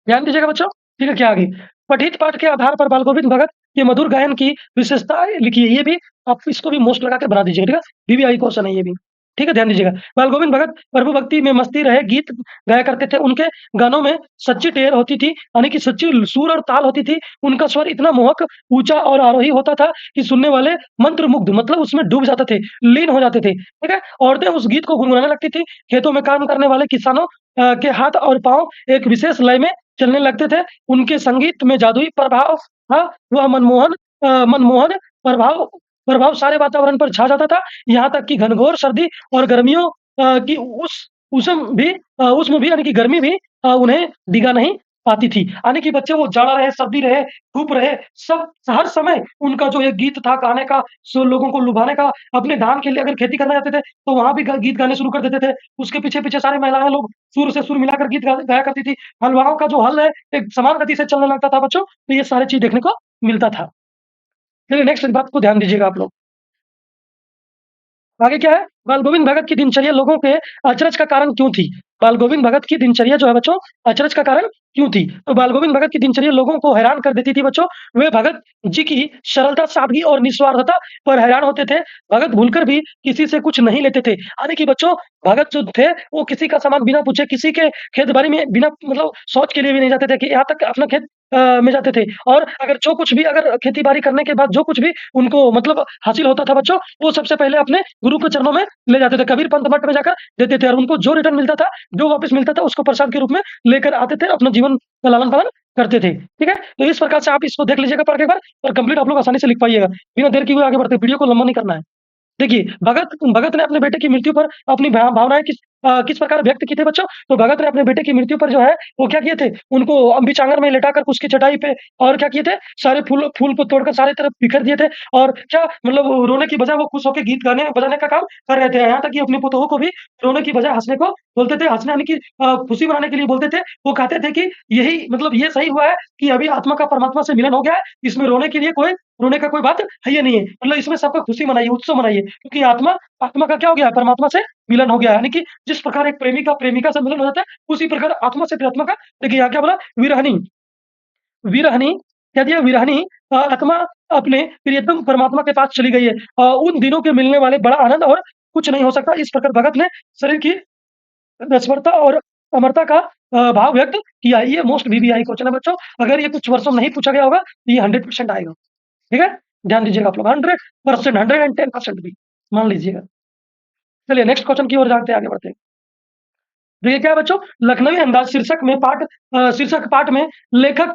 ध्यान दीजिएगा बच्चों। ठीक है, क्या आगे? पठित पाठ के आधार पर बाल गोविंद भगत के मधुर गायन की विशेषताएँ लिखिए। ये भी आप इसको भी मोस्ट लगा के बना दीजिएगा, ठीक है? वीवीआई क्वेश्चन है ये भी। ठीक है, ध्यान दीजिएगा। बाल गोविंद भगत प्रभु भक्ति में मस्ती रहे गीत गाया करते थे। उनके गानों में सच्ची टेर होती थी, यानी कि सच्ची सुर और ताल होती थी। उनका स्वर इतना मोहक, ऊँचा और आरोही होता था कि सुनने वाले मंत्रमुग्ध, मतलब उसमें डूब जाते थे, लीन हो जाते थे। ठीक है? औरतें उस गीत को गुनगुनाने लगती थी। खेतों में काम करने वाले किसानों के हाथ और पाँव एक विशेष लय में चलने लगते थे। उनके संगीत में जादुई प्रभाव था। वह मनमोहन प्रभाव प्रभाव सारे वातावरण पर छा जाता था। यहाँ तक कि घनघोर सर्दी और गर्मियों की उस उसमें भी यानी कि गर्मी भी उन्हें डिगा नहीं पाती थी। यानी कि बच्चे वो जाड़ा रहे, सर्दी रहे, धूप रहे, सब हर समय उनका जो एक गीत था गाने का, सो लोगों को लुभाने का, अपने धान के लिए अगर खेती करने जाते थे, तो वहाँ भी ग गीत गाने शुरू कर देते थे। उसके पीछे-पीछे सारी महिलाएँ लोग सुर से सुर मिलाकर गीत गाया करती थी। हलवाओं का जो हल है, एक समान गति से चलने लगता था बच्चों, तो ये सारी चीज़ देखने को मिलता था। चलिए नेक्स्ट बात को ध्यान दीजिएगा आप लोग। आगे क्या है? बाल गोविंद भगत की दिनचर्या लोगों के अचरज का कारण क्यों थी? बाल गोविंद भगत की दिनचर्या जो है बच्चों, अचरज का कारण क्यों थी? तो बाल गोविंद भगत की दिनचर्या लोगों को हैरान कर देती थी बच्चों। वे भगत जी की सरलता, सादगी और निस्वार्थता पर हैरान होते थे। भगत भूलकर भी किसी से कुछ नहीं लेते थे। यानी कि बच्चों, भगत जो थे, वो किसी का सामान बिना पूछे, किसी के खेत-बाड़ी में बिना मतलब शौच के लिए भी नहीं जाते थे कि यहाँ तक अपना खेत में जाते थे। और अगर जो कुछ भी अगर खेती-बाड़ी करने के बाद जो कुछ भी उनको मतलब हासिल होता था बच्चों, वो सबसे पहले अपने गुरु के चरणों में ले जाते थे। कबीर पंथ मठ में जाकर देते थे और उनको जो रिटर्न मिलता था, जो वापस मिलता था, उसको प्रसाद के रूप में लेकर आते थे, अपना जीवन का लालन-पालन करते थे। ठीक है? तो इस प्रकार से आप इसको देख लीजिएगा पढ़ के एक बार और कंप्लीट आप लोग आसानी से लिख पाइएगा। बिना देर किए हुए आगे बढ़ते हैं, वीडियो को लंबा नहीं करना है। देखिए, भगत भगत ने अपने बेटे की मृत्यु पर अपनी भावनाएँ किस प्रकार व्यक्त की थी बच्चों? तो भगत ने अपने बेटे की मृत्यु पर जो है, वो क्या किए थे? उनको बीच आँगन में लेटाकर उसकी चटाई पे और क्या किए थे? सारे फूल फूल को तोड़कर सारे तरफ बिखेर दिए थे और क्या मतलब रोने की बजाय वो खुश होके गीत गाने बजाने का काम कर रहे थे। यहाँ तक कि अपनी पतोहू को भी रोने की बजाय हँसने को बोलते थे। हँसने यानी कि खुशी मनाने के लिए बोलते थे। वो कहते थे कि यही मतलब ये सही हुआ है कि अभी आत्मा का परमात्मा से मिलन हो गया है, इसमें रोने का कोई बात है ही नहीं है। मतलब इसमें सबको खुशी मनाइए, उत्सव मनाइए क्योंकि आत्मा आत्मा का क्या हो गया है? परमात्मा से मिलन हो गया है। यानी कि जिस प्रकार एक प्रेमी का प्रेमिका से मिलन हो जाता है, उसी प्रकार आत्मा से प्रेत्मा का देखिए यहाँ क्या बोला विरहनी विरहनी क्या दिया विरहनी आत्मा अपने प्रियतम परमात्मा के पास चली गई है। उन दिनों के मिलने वाले बड़ा आनंद और कुछ नहीं हो सकता। इस प्रकार भगत ने शरीर की नश्वरता और अमरता का भाव व्यक्त किया। ये मोस्ट वीवीआई क्वेश्चन है बच्चों। अगर ये कुछ वर्षों में नहीं पूछा गया होगा, तो ये 100% आएगा। ठीक है? ध्यान दीजिएगा आप लोग 100%, 110% भी मान लीजिएगा। चलिए नेक्स्ट क्वेश्चन की ओर जाते हैं, आगे बढ़ते हैं। देखिए क्या है बच्चों, लखनवी अंदाज शीर्षक पाठ में लेखक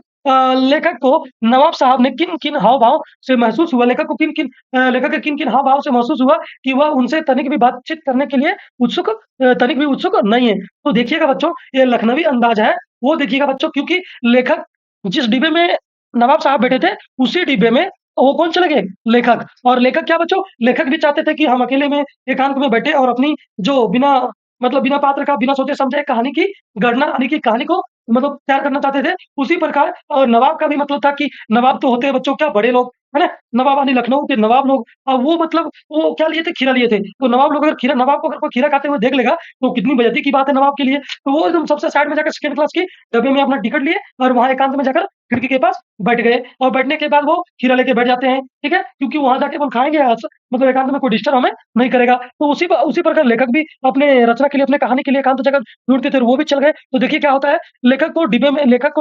लेखक को नवाब साहब ने किन-किन हाव-भाव से महसूस हुआ लेखक के किन-किन हाव-भाव से महसूस हुआ कि वह उनसे तनिक भी बातचीत करने के लिए तनिक भी उत्सुक नहीं है। तो देखिएगा बच्चों, ये लखनवी अंदाज है, वो देखिएगा बच्चों क्योंकि लेखक जिस डिब्बे में नवाब साहब बैठे थे, उसी डिब्बे में वो कौन चले गए? लेखक। और लेखक क्या बच्चों, लेखक भी चाहते थे कि हम अकेले में एकांत में बैठे और अपनी जो बिना पात्र का, बिना सोचे-समझे कहानी की गणना यानी कि कहानी को मतलब तैयार करना चाहते थे। उसी प्रकार और नवाब का भी मतलब था कि नवाब तो होते हैं बच्चों क्या बड़े लोग, है ना? नवाब यानी लखनऊ के नवाब लोग वो मतलब वो क्या लिए थे? खीरा लिए थे। तो नवाब को अगर कोई खीरा खाते हुए देख लेगा, तो कितनी बेइज्जती की बात है नवाब के लिए। तो वो एकदम सबसे साइड में जाकर सेकंड क्लास की डब्बे में अपना टिकट लिए और वहाँ एकांत में जाकर खिड़की के पास बैठ गए और बैठने के बाद वो खीरा लेके बैठ जाते हैं, ठीक है? क्योंकि वहाँ जाके वो खाएँगे मतलब एकांत में कोई डिस्टर्ब हमें नहीं करेगा। तो उसी प्रकार लेखक भी अपने रचना के लिए, अपने कहानी के लिए एकांत जगह ढूँढते थे और वो भी चल गए। तो देखिए क्या होता है, लेखक को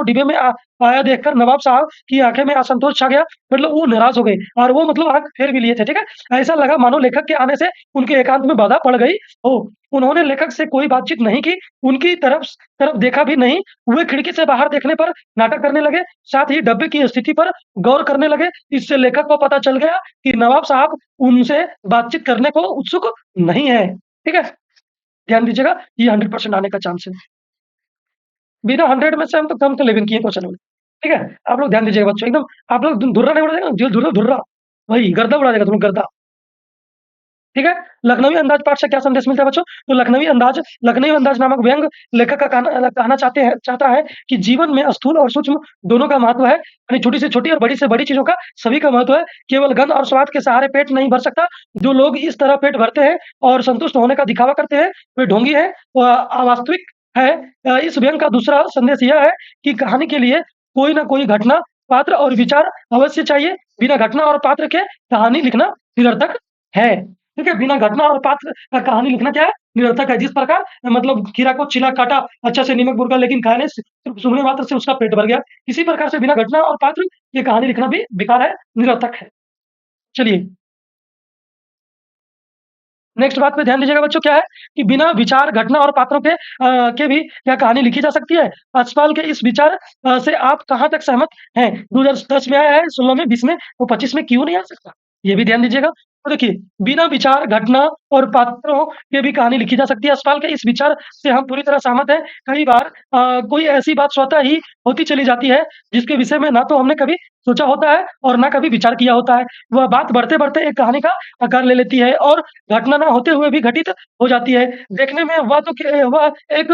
डिब्बे में आया देखकर नवाब साहब की आँखें में असंतोष छा गया। मतलब वो नाराज़ हो गए और वो मतलब आँख फेर भी लिए थे, ठीक है? ऐसा लगा मानो लेखक के आने से उनके एकांत में बाधा पड़ गई हो। उन्होंने लेखक से कोई बातचीत नहीं की, उनकी तरफ देखा भी नहीं। वे खिड़की से बाहर देखने पर नाटक करने लगे, साथ ही डब्बे की स्थिति पर गौर करने लगे। इससे लेखक को पता चल गया कि नवाब साहब उनसे बातचीत करने को उत्सुक नहीं है। ठीक है? ध्यान दीजिएगा, ये 100% आने का चांस है। बिना 100 में से हम तो कम तो 11 किए क्वेश्चन में। ठीक है? आप लोग ध्यान दीजिएगा बच्चों, एकदम आप लोग धुर्रा नहीं उड़ा देगा, जो धुर्रा, वही गर्दा उड़ा देगा तुम्हें गर्दा। ठीक है? लखनवी अंदाज पाठ से क्या संदेश मिलता है बच्चों? तो लखनवी अंदाज नामक व्यंग लेखक का कहना चाहता है कि जीवन में स्थूल और सूक्ष्म दोनों का महत्व है। यानी छोटी से छोटी और बड़ी से बड़ी चीज़ों का सभी का महत्व है। केवल गंध और स्वाद के सहारे पेट नहीं भर सकता। जो लोग इस तरह पेट भरते हैं और संतुष्ट होने का दिखावा करते हैं, वे ढोंगी हैं, अवास्तविक है। इस व्यंग का दूसरा संदेश यह है कि कहानी के लिए कोई न कोई घटना, पात्र और विचार अवश्य चाहिए। बिना घटना और पात्र के कहानी लिखना निरर्थक है। ठीक है? बिना घटना और पात्र का कहानी लिखना क्या है? निरर्थक है। जिस प्रकार मतलब खीरा को छिला, काटा, अच्छा से नमक बुरका लेकिन खाने से सिर्फ सूंघने मात्र से उसका पेट भर गया। इसी प्रकार से बिना घटना और पात्र ये कहानी लिखना भी बेकार है, निरर्थक है। चलिए, नेक्स्ट बात पे ध्यान दीजिएगा बच्चों क्या है कि बिना विचार, घटना और पात्रों के भी क्या कहानी लिखी जा सकती है? असफल के इस विचार से आप कहाँ तक सहमत हैं? 2010 में आया है, 16 में, 20 में, तो 25 में क्यों नहीं आ सकता? ये भी ध्यान दीजिएगा। तो देखिए, बिना विचार, घटना और पात्रों की भी कहानी लिखी जा सकती है। यशपाल के इस विचार से हम पूरी तरह सहमत हैं। कई बार कोई ऐसी बात स्वतः ही होती चली जाती है, जिसके विषय में ना तो हमने कभी सोचा होता है और ना कभी विचार किया होता है। वह बात बढ़ते-बढ़ते एक कहानी का आकार ले लेती है और घटना ना होते हुए भी घटित हो जाती है। देखने में वह एक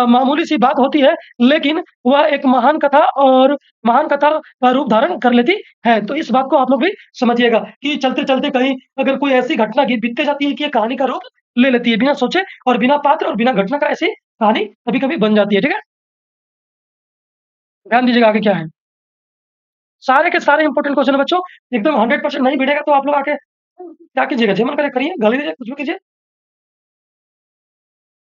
मामूली सी बात होती है, लेकिन वह एक महान कथा का रूप धारण कर लेती है। तो इस बात को आप लोग भी समझिएगा कि चलते-चलते कहीं अगर कोई ऐसी घटना बीतते जाती है कि ये कहानी का रूप ले लेती है, बिना सोचे और बिना पात्र और बिना घटना का ऐसी कहानी कभी-कभी बन जाती है, ठीक है? ध्यान दीजिएगा आगे क्या है। सारे के सारे इंपॉर्टेंट क्वेश्चन है बच्चों, एकदम 100% नहीं भिड़ेगा तो आप लोग आके क्या कीजिएगा, जे मन करे करिए, गाली दीजिए, कुछ भी कीजिए।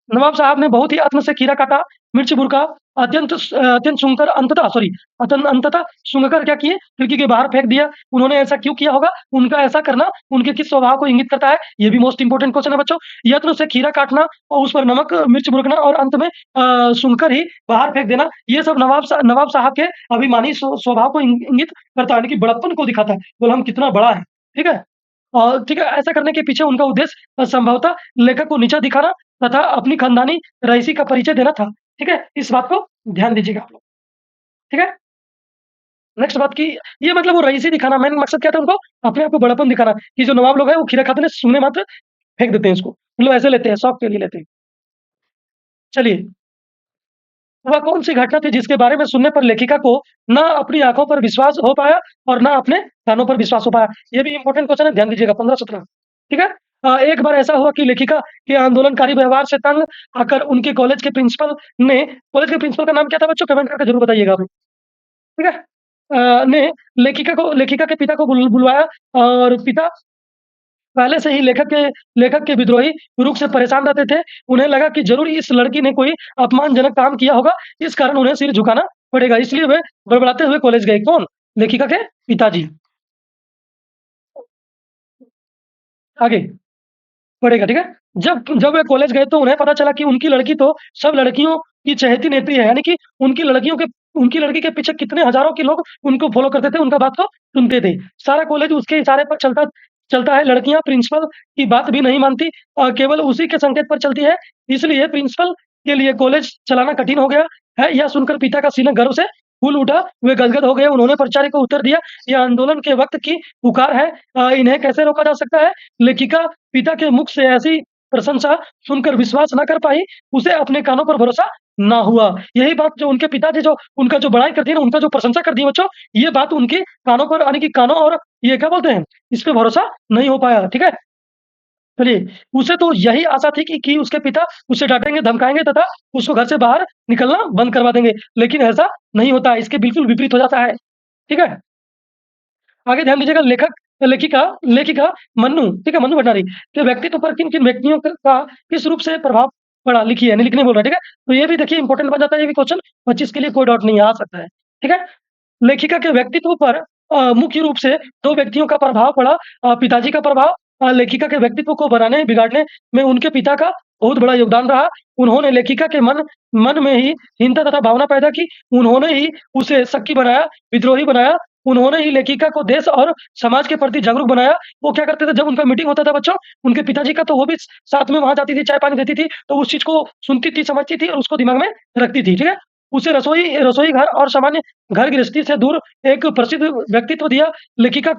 नवाब साहब ने बहुत ही यत्न से खीरा काटा, मिर्च भुरका, अत्यंत सूंघकर अंततः सूंघकर क्या किए, खिड़की के बाहर फेंक दिया। उन्होंने ऐसा क्यों किया होगा? उनका ऐसा करना उनके किस स्वभाव को इंगित करता है? ये भी मोस्ट इंपोर्टेंट क्वेश्चन है बच्चों। यत्न से खीरा काटना और उस पर नमक, मिर्च भुरकना और अंत में सूंघकर ही बाहर फेंक देना, ये सब नवाब साहब के अभिमानी स्वभाव को इंगित करता है, यानी कि बड़प्पन को दिखाता है। बोला हम कितना बड़ा है, ठीक है? और ठीक है, ऐसा करने के पीछे उनका उद्देश्य संभवतः लेखक को नीचा दिखाना तथा अपनी खानदानी रईसी का परिचय देना था। ठीक है? इस बात को ध्यान दीजिएगा आप लोग। ठीक है? नेक्स्ट बात की ये मतलब वो रईसी दिखाना मेन मकसद क्या था उनको? अपने आप को बड़ापन दिखाना कि जो नवाब लोग हैं वो खीरा खाते हैं, सूंघने मात्र फेंक देते हैं इसको। मतलब ऐसे लेते हैं, शौक के लिए लेते हैं। चलिए, वह कौन-सी घटना थी जिसके बारे में सुनने पर लेखिका को ना अपनी आँखों पर विश्वास हो पाया और ना अपने कानों पर विश्वास हो पाया? ये भी इम्पोर्टेंट क्वेश्चन है, ध्यान दीजिएगा 15-17। ठीक है? एक बार ऐसा हुआ कि लेखिका के आंदोलनकारी व्यवहार से तंग आकर उनके कॉलेज के प्रिंसिपल का नाम क्या था बच्चों? कमेंट करके ज़रूर बताइएगा आप। ठीक है? ने लेखिका के पिता को बुलवाया और पिता पहले से ही लेखक के विद्रोही रूप से परेशान रहते थे। उन्हें लगा कि ज़रूर इस लड़की ने कोई अपमानजनक काम किया होगा, इस कारण उन्हें सिर झुकाना पड़ेगा। इसलिए वे बड़बड़ाते हुए कॉलेज गए। कौन? लेखिका के पिताजी। आगे पढ़ेगा, ठीक है? जब जब वे कॉलेज गए तो उन्हें पता चला कि उनकी लड़की तो सब लड़कियों की चहेती नेत्री है। यानी कि उनकी लड़की के पीछे कितने हज़ारों के लोग उनको फ़ॉलो करते थे, उनका बात को सुनते थे। सारा कॉलेज उसके इशारे पर चलता चलता है। लड़कियाँ प्रिंसिपल की बात भी नहीं मानती और केवल उसी के संकेत पर चलती है। इसलिए प्रिंसिपल के लिए कॉलेज चलाना कठिन हो गया है। यह सुनकर पिता का सीना गर्व से फूल उठा। वे गदगद हो गए। उन्होंने प्राचार्य को उत्तर दिया, "यह आंदोलन के वक़्त की पुकार है। इन्हें कैसे रोका जा सकता है?" लेखिका पिता के मुख से ऐसी प्रशंसा सुनकर विश्वास न कर पाई, उसे अपने कानों पर भरोसा ना हुआ। यही बात जो उनके पिताजी जो उनका जो बड़ाई करती है ना, उनका जो प्रशंसा करती है बच्चों, ये बात उनके कानों पर यानी कि कानों और ये क्या बोलते हैं, इस पे भरोसा नहीं हो पाया, ठीक है? चलिए, उसे तो यही आशा थी कि उसके पिता उसे डाँटेंगे, धमकाएँगे तथा उसको घर से बाहर निकलना बंद करवा देंगे, लेकिन ऐसा नहीं होता, इसके बिल्कुल विपरीत हो जाता है, ठीक है? आगे ध्यान दीजिएगा लेखिका लेखिका मन्नू, ठीक है? मन्नू भंडारी के व्यक्तित्व पर किन-किन व्यक्तियों का किस रूप से प्रभाव पड़ा लिखिए, यानी लिखने बोल रहा है, ठीक है? तो ये भी देखिए इंपॉर्टेंट बन जाता है ये भी क्वेश्चन 25 के लिए कोई डाउट नहीं है, आ सकता है, ठीक है? लेखिका के व्यक्तित्व पर मुख्य रूप से 2 व्यक्तियों का प्रभाव पड़ा। पिताजी का प्रभाव लेखिका के व्यक्तित्व को बनाने, बिगाड़ने में उनके पिता का बहुत बड़ा योगदान रहा। उन्होंने लेखिका के मन मन में ही हीनता तथा भावना पैदा की। उन्होंने ही उसे शक्की बनाया, विद्रोही बनाया। उन्होंने ही लेखिका को देश और समाज के प्रति जागरूक बनाया। वो क्या करते थे जब उनका मीटिंग होता था बच्चों, उनके पिताजी का तो वो भी साथ में वहाँ जाती थी, चाय-पानी देती थी, तो उस चीज़ को सुनती थी, समझती थी और उसको दिमाग में रखती थी, ठीक है? उसे रसोई घर और सामान्य घर गृहस्थी से दूर एक प्रसिद्ध व्यक्तित्व दिया। लेखिका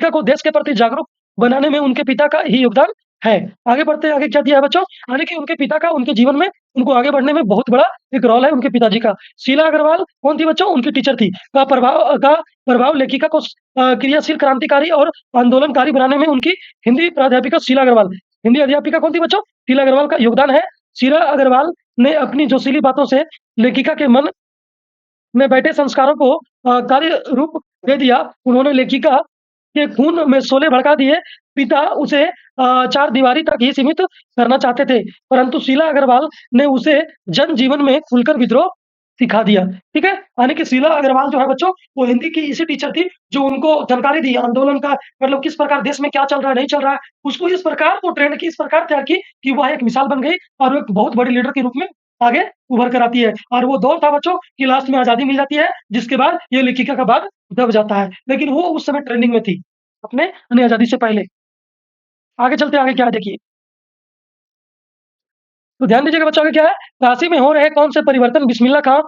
को देश के प्रति जागरूक बनाने में उनके पिता का ही योगदान है। आगे बढ़ते हैं, आगे क्या दिया है बच्चों? यानी कि उनके पिता का उनके जीवन में उनको आगे बढ़ने में बहुत बड़ा एक रोल है उनके पिताजी का। शीला अग्रवाल कौन थी बच्चों? उनकी टीचर थी। का प्रभाव लेखिका को क्रियाशील क्रांतिकारी और आंदोलनकारी बनाने में उनकी हिंदी प्राध्यापिका शीला अग्रवाल। हिंदी अध्यापिका कौन थी बच्चों? शीला अग्रवाल का योगदान है। शीला अग्रवाल ने अपनी जोशीली बातों से लेखिका के मन में बैठे संस्कारों को कार्य रूप दे दिया। उन्होंने लेखिका के खून में शोले भड़का दिए। पिता उसे चारदीवारी तक ही सीमित करना चाहते थे, परंतु शीला अग्रवाल ने उसे जनजीवन में खुलकर विद्रोह सिखा दिया। ठीक है? यानी कि शीला अग्रवाल जो है बच्चों, वो हिंदी की ऐसी टीचर थी, जो उनको जानकारी दी आंदोलन का मतलब किस प्रकार देश में क्या चल रहा है, नहीं चल रहा है। उसको इस प्रकार वो ट्रेंड की, इस प्रकार तैयार की कि वह एक मिसाल बन गई और वो एक बहुत बड़ी लीडर के रूप में आगे उभर कर आती है। और वो दौर था बच्चों कि लास्ट में आज़ादी मिल जाती है, जिसके बाद ये लेखिका का बाद दब जाता है। लेकिन वो उस समय ट्रेंडिंग में थी, अपने यानी आज़ादी से पहले। आगे चलते हैं, आगे क्या है देखिए। तो ध्यान दीजिएगा बच्चों, आगे क्या है, काशी में हो रहे कौन से परिवर्तन बिस्मिल्लाह खां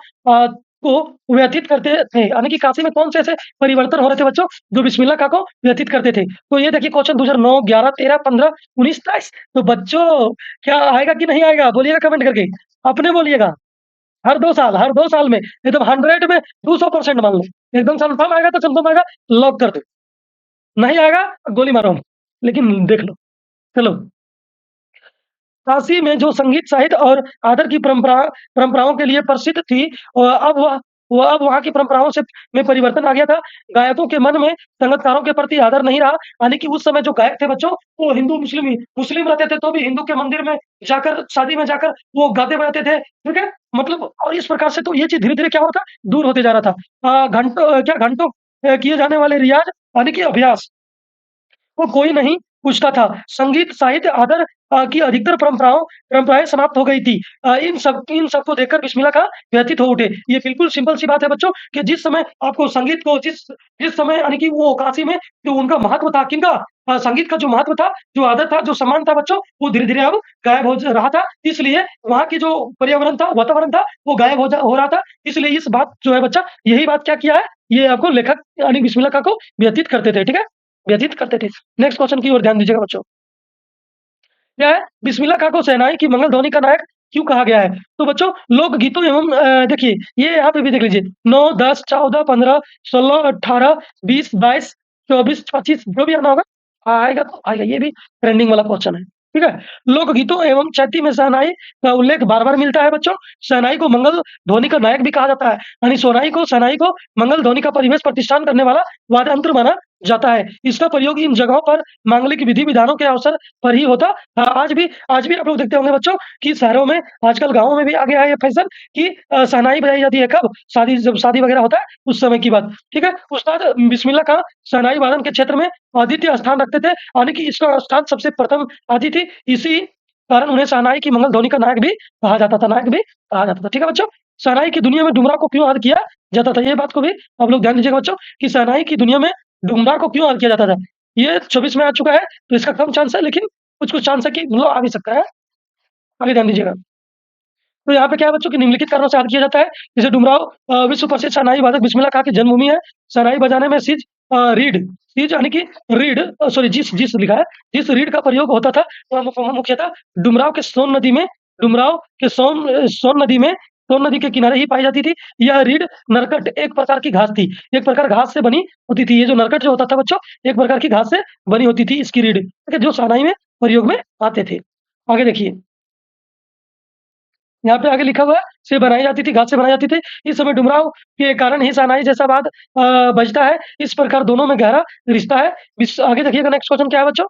को व्यथित करते थे, यानी कि काशी में कौन से ऐसे परिवर्तन हो रहे थे बच्चों जो बिस्मिल्लाह खां को व्यथित करते थे। तो ये देखिए क्वेश्चन 2009, 11, 13, 15, 19, 22। तो बच्चों क्या आएगा कि नहीं आएगा, बोलिएगा कमेंट करके, अपने बोलिएगा। हर 2 साल में एकदम 100 में 200% मान लो, एकदम कंफर्म आएगा तो कंफर्म आएगा, लॉक कर दो। नहीं आएगा गोली मारो, लेकिन देख लो। चलो, काशी में जो संगीत साहित्य और आदर की परंपराओं के लिए प्रसिद्ध थी, अब वहाँ की परंपराओं से में परिवर्तन आ गया था। गायकों के मन में संगीतकारों के प्रति आदर नहीं रहा, यानी कि उस समय जो गायक थे बच्चों, वो हिंदू मुस्लिम रहते थे, तो भी हिंदू के मंदिर में जाकर, शादी में जाकर वो गाते बजाते थे, ठीक है? मतलब और इस प्रकार से तो ये चीज़ धीरे-धीरे क्या हो रहा था, दूर होते जा रहा था। घंटों किए जाने वाले रियाज़, यानी कि अभ्यास को कोई नहीं पूछता था। संगीत, साहित्य, आदर की अधिकतर परंपराएँ समाप्त हो गई थी। इन सब को देखकर बिस्मिल्लाह खां व्यथित हो उठे। ये बिल्कुल सिंपल सी बात है बच्चों कि जिस समय आपको संगीत को जिस जिस समय यानी कि वो काशी में जो उनका महत्व था, किनका संगीत का जो महत्व था, जो आदर था, जो सम्मान था बच्चों, वो धीरे-धीरे अब गायब हो ज रहा था। इसलिए वहाँ की जो पर्यावरण था, वातावरण था, वो गायब हो रहा था। इसलिए इस बात जो है बच्चा, यही बात क्या किया है, ये आपको लेखक यानी बिस्मिल्लाह खां को व्यतीत करते थे, ठीक है? व्यतीत करते थे। नेक्स्ट क्वेश्चन की ओर ध्यान दीजिएगा बच्चों। क्या है? बिस्मिल्लाह खां को शहनाई की मंगल ध्वनि का नायक क्यों कहा गया है? तो बच्चों लोक गीतों एवं देखिए ये यहाँ पे भी देख लीजिए 9, 10, 14, 15, 16, 18, 20, 22, 24, 25 जो भी आना होगा आएगा तो आएगा। ये भी ट्रेंडिंग वाला क्वेश्चन है। ठीक है? लोक गीतों एवं चैती में शहनाई का उल्लेख बार-बार मिलता है बच्चों। शहनाई को मंगल ध्वनि का नायक भी कहा जाता है। यानी शहनाई को मंगल ध्वनि का परिवेश प्रतिष्ठान करने वाला वाद्य यंत्र माना जाता है। इसका प्रयोग इन जगहों पर मांगलिक विधि-विधानों के अवसर पर ही होता। आज भी आप लोग देखते होंगे बच्चों कि शहरों में आजकल गाँवों में भी आ गया है ये फैशन कि शहनाई बजाई जाती है कब? जब शादी वगैरह होता है उस समय की बात। ठीक है? उस्ताद बिस्मिल्लाह खां शहनाई वादन के क्षेत्र में अद्वितीय स्थान रखते थे, यानी कि इसका स्थान सबसे प्रथम आती थी। इसी कारण उन्हें शहनाई की मंगल ध्वनि का नायक भी कहा जाता था, ठीक है बच्चों? शहनाई की दुनिया में डुमराव को क्यों याद किया जाता था? ये बात को भी आप लोग ध्यान दीजिएगा बच्चों कि शहनाई की दुनिया में डुमराव को क्यों याद किया जाता था? ये 24 में आ चुका है, तो इसका कम चांस है, लेकिन कुछ-कुछ चांस है कि मतलब आ भी सकता है। आगे ध्यान दीजिएगा। तो यहाँ पे क्या है बच्चों कि निम्नलिखित कारणों से याद किया जाता है। जैसे डुमराव विश्व प्रसिद्ध शहनाई वादक बिस्मिल्लाह खां की जन्मभूमि है। शहनाई बजाने में सीज यानी कि जिस लिखा है, जिस रीड का प्रयोग होता था वह मुख्यतः डुमराव के डुमराव के सोन नदी में सोन नदी के किनारे ही पाई जाती थी। यह रीड नरकट एक प्रकार की घास थी। एक प्रकार घास से बनी होती थी। ये जो नरकट जो होता था बच्चों, एक प्रकार की घास से बनी होती थी इसकी रीड, ठीक है? जो शहनाई में प्रयोग में आते थे। आगे देखिए। यहाँ पे आगे लिखा हुआ है, से बनाई जाती थी, घास से बनाई जाती थी। इस समय डुमराव के कारण ही शहनाई जैसा वाद्य बजता है। इस प्रकार दोनों में गहरा रिश्ता है। आगे देखिएगा नेक्स्ट क्वेश्चन क्या है बच्चों?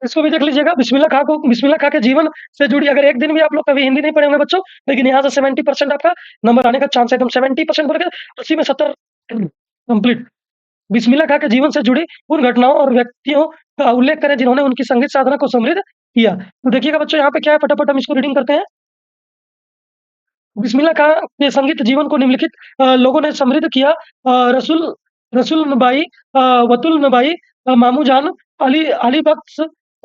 इसको भी देख लीजिएगा। बिस्मिल्लाह खां के जीवन से जुड़ी अगर एक दिन भी आप लोग कभी हिंदी नहीं पढ़े होंगे बच्चों, लेकिन यहाँ से 70% आपका नंबर आने का चांस है। एकदम 70% बोल के 80 में 70 कंप्लीट। बिस्मिल्लाह खां के जीवन से जुड़ी उन घटनाओं और व्यक्तियों का उल्लेख करें जिन्होंने उनकी संगीत साधना को समृद्ध किया। तो देखिएगा बच्चों यहाँ पे क्या है, फटाफट हम इसको रीडिंग करते हैं। बिस्मिल्लाह खां के संगीत जीवन को निम्नलिखित लोगों ने समृद्ध किया। रसूल रसूल नबाई, वतुल नबाई, मामू जान, अली बख्श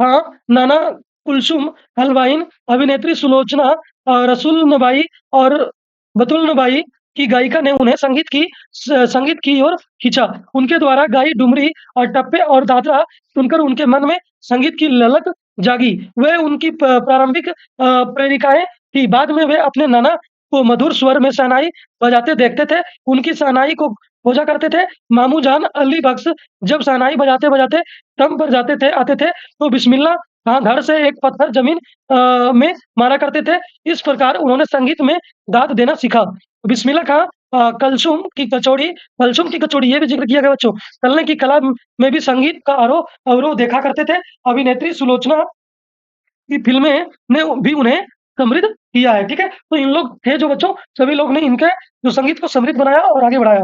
खां, नाना कुलसुम हलवाइन, अभिनेत्री सुलोचना, रसूल नबाई और बतुल नबाई की गायिका ने उन्हें संगीत की ओर खींचा। उनके द्वारा गाई डुमरी और टप्पे और दादरा सुनकर उनके मन में संगीत की ललक जागी। वे उनकी प्रारंभिक प्रेरिकाएं थी। बाद में वे अपने नाना को मधुर स्वर में शहनाई बजाते देखते थे। उनकी शहनाई को खोजा करते थे। मामू जान अली बख्श जब शहनाई बजाते-बजाते दम पर आते थे, तो बिस्मिल्लाह खां धड़ से एक पत्थर ज़मीन में मारा करते थे। इस प्रकार उन्होंने संगीत में दाद देना सीखा। बिस्मिल्लाह खां कलसुम की कचौड़ी ये भी ज़िक्र किया गया बच्चों। तलने की कला में भी संगीत का अवरोह देखा करते थे। अभिनेत्री सुलोचना की फ़िल्में ने भी उन्हें समृद्ध किया है, ठीक है? तो इन लोग थे जो बच्चों, सभी लोग ने इनके जो संगीत को समृद्ध बनाया और आगे बढ़ाया।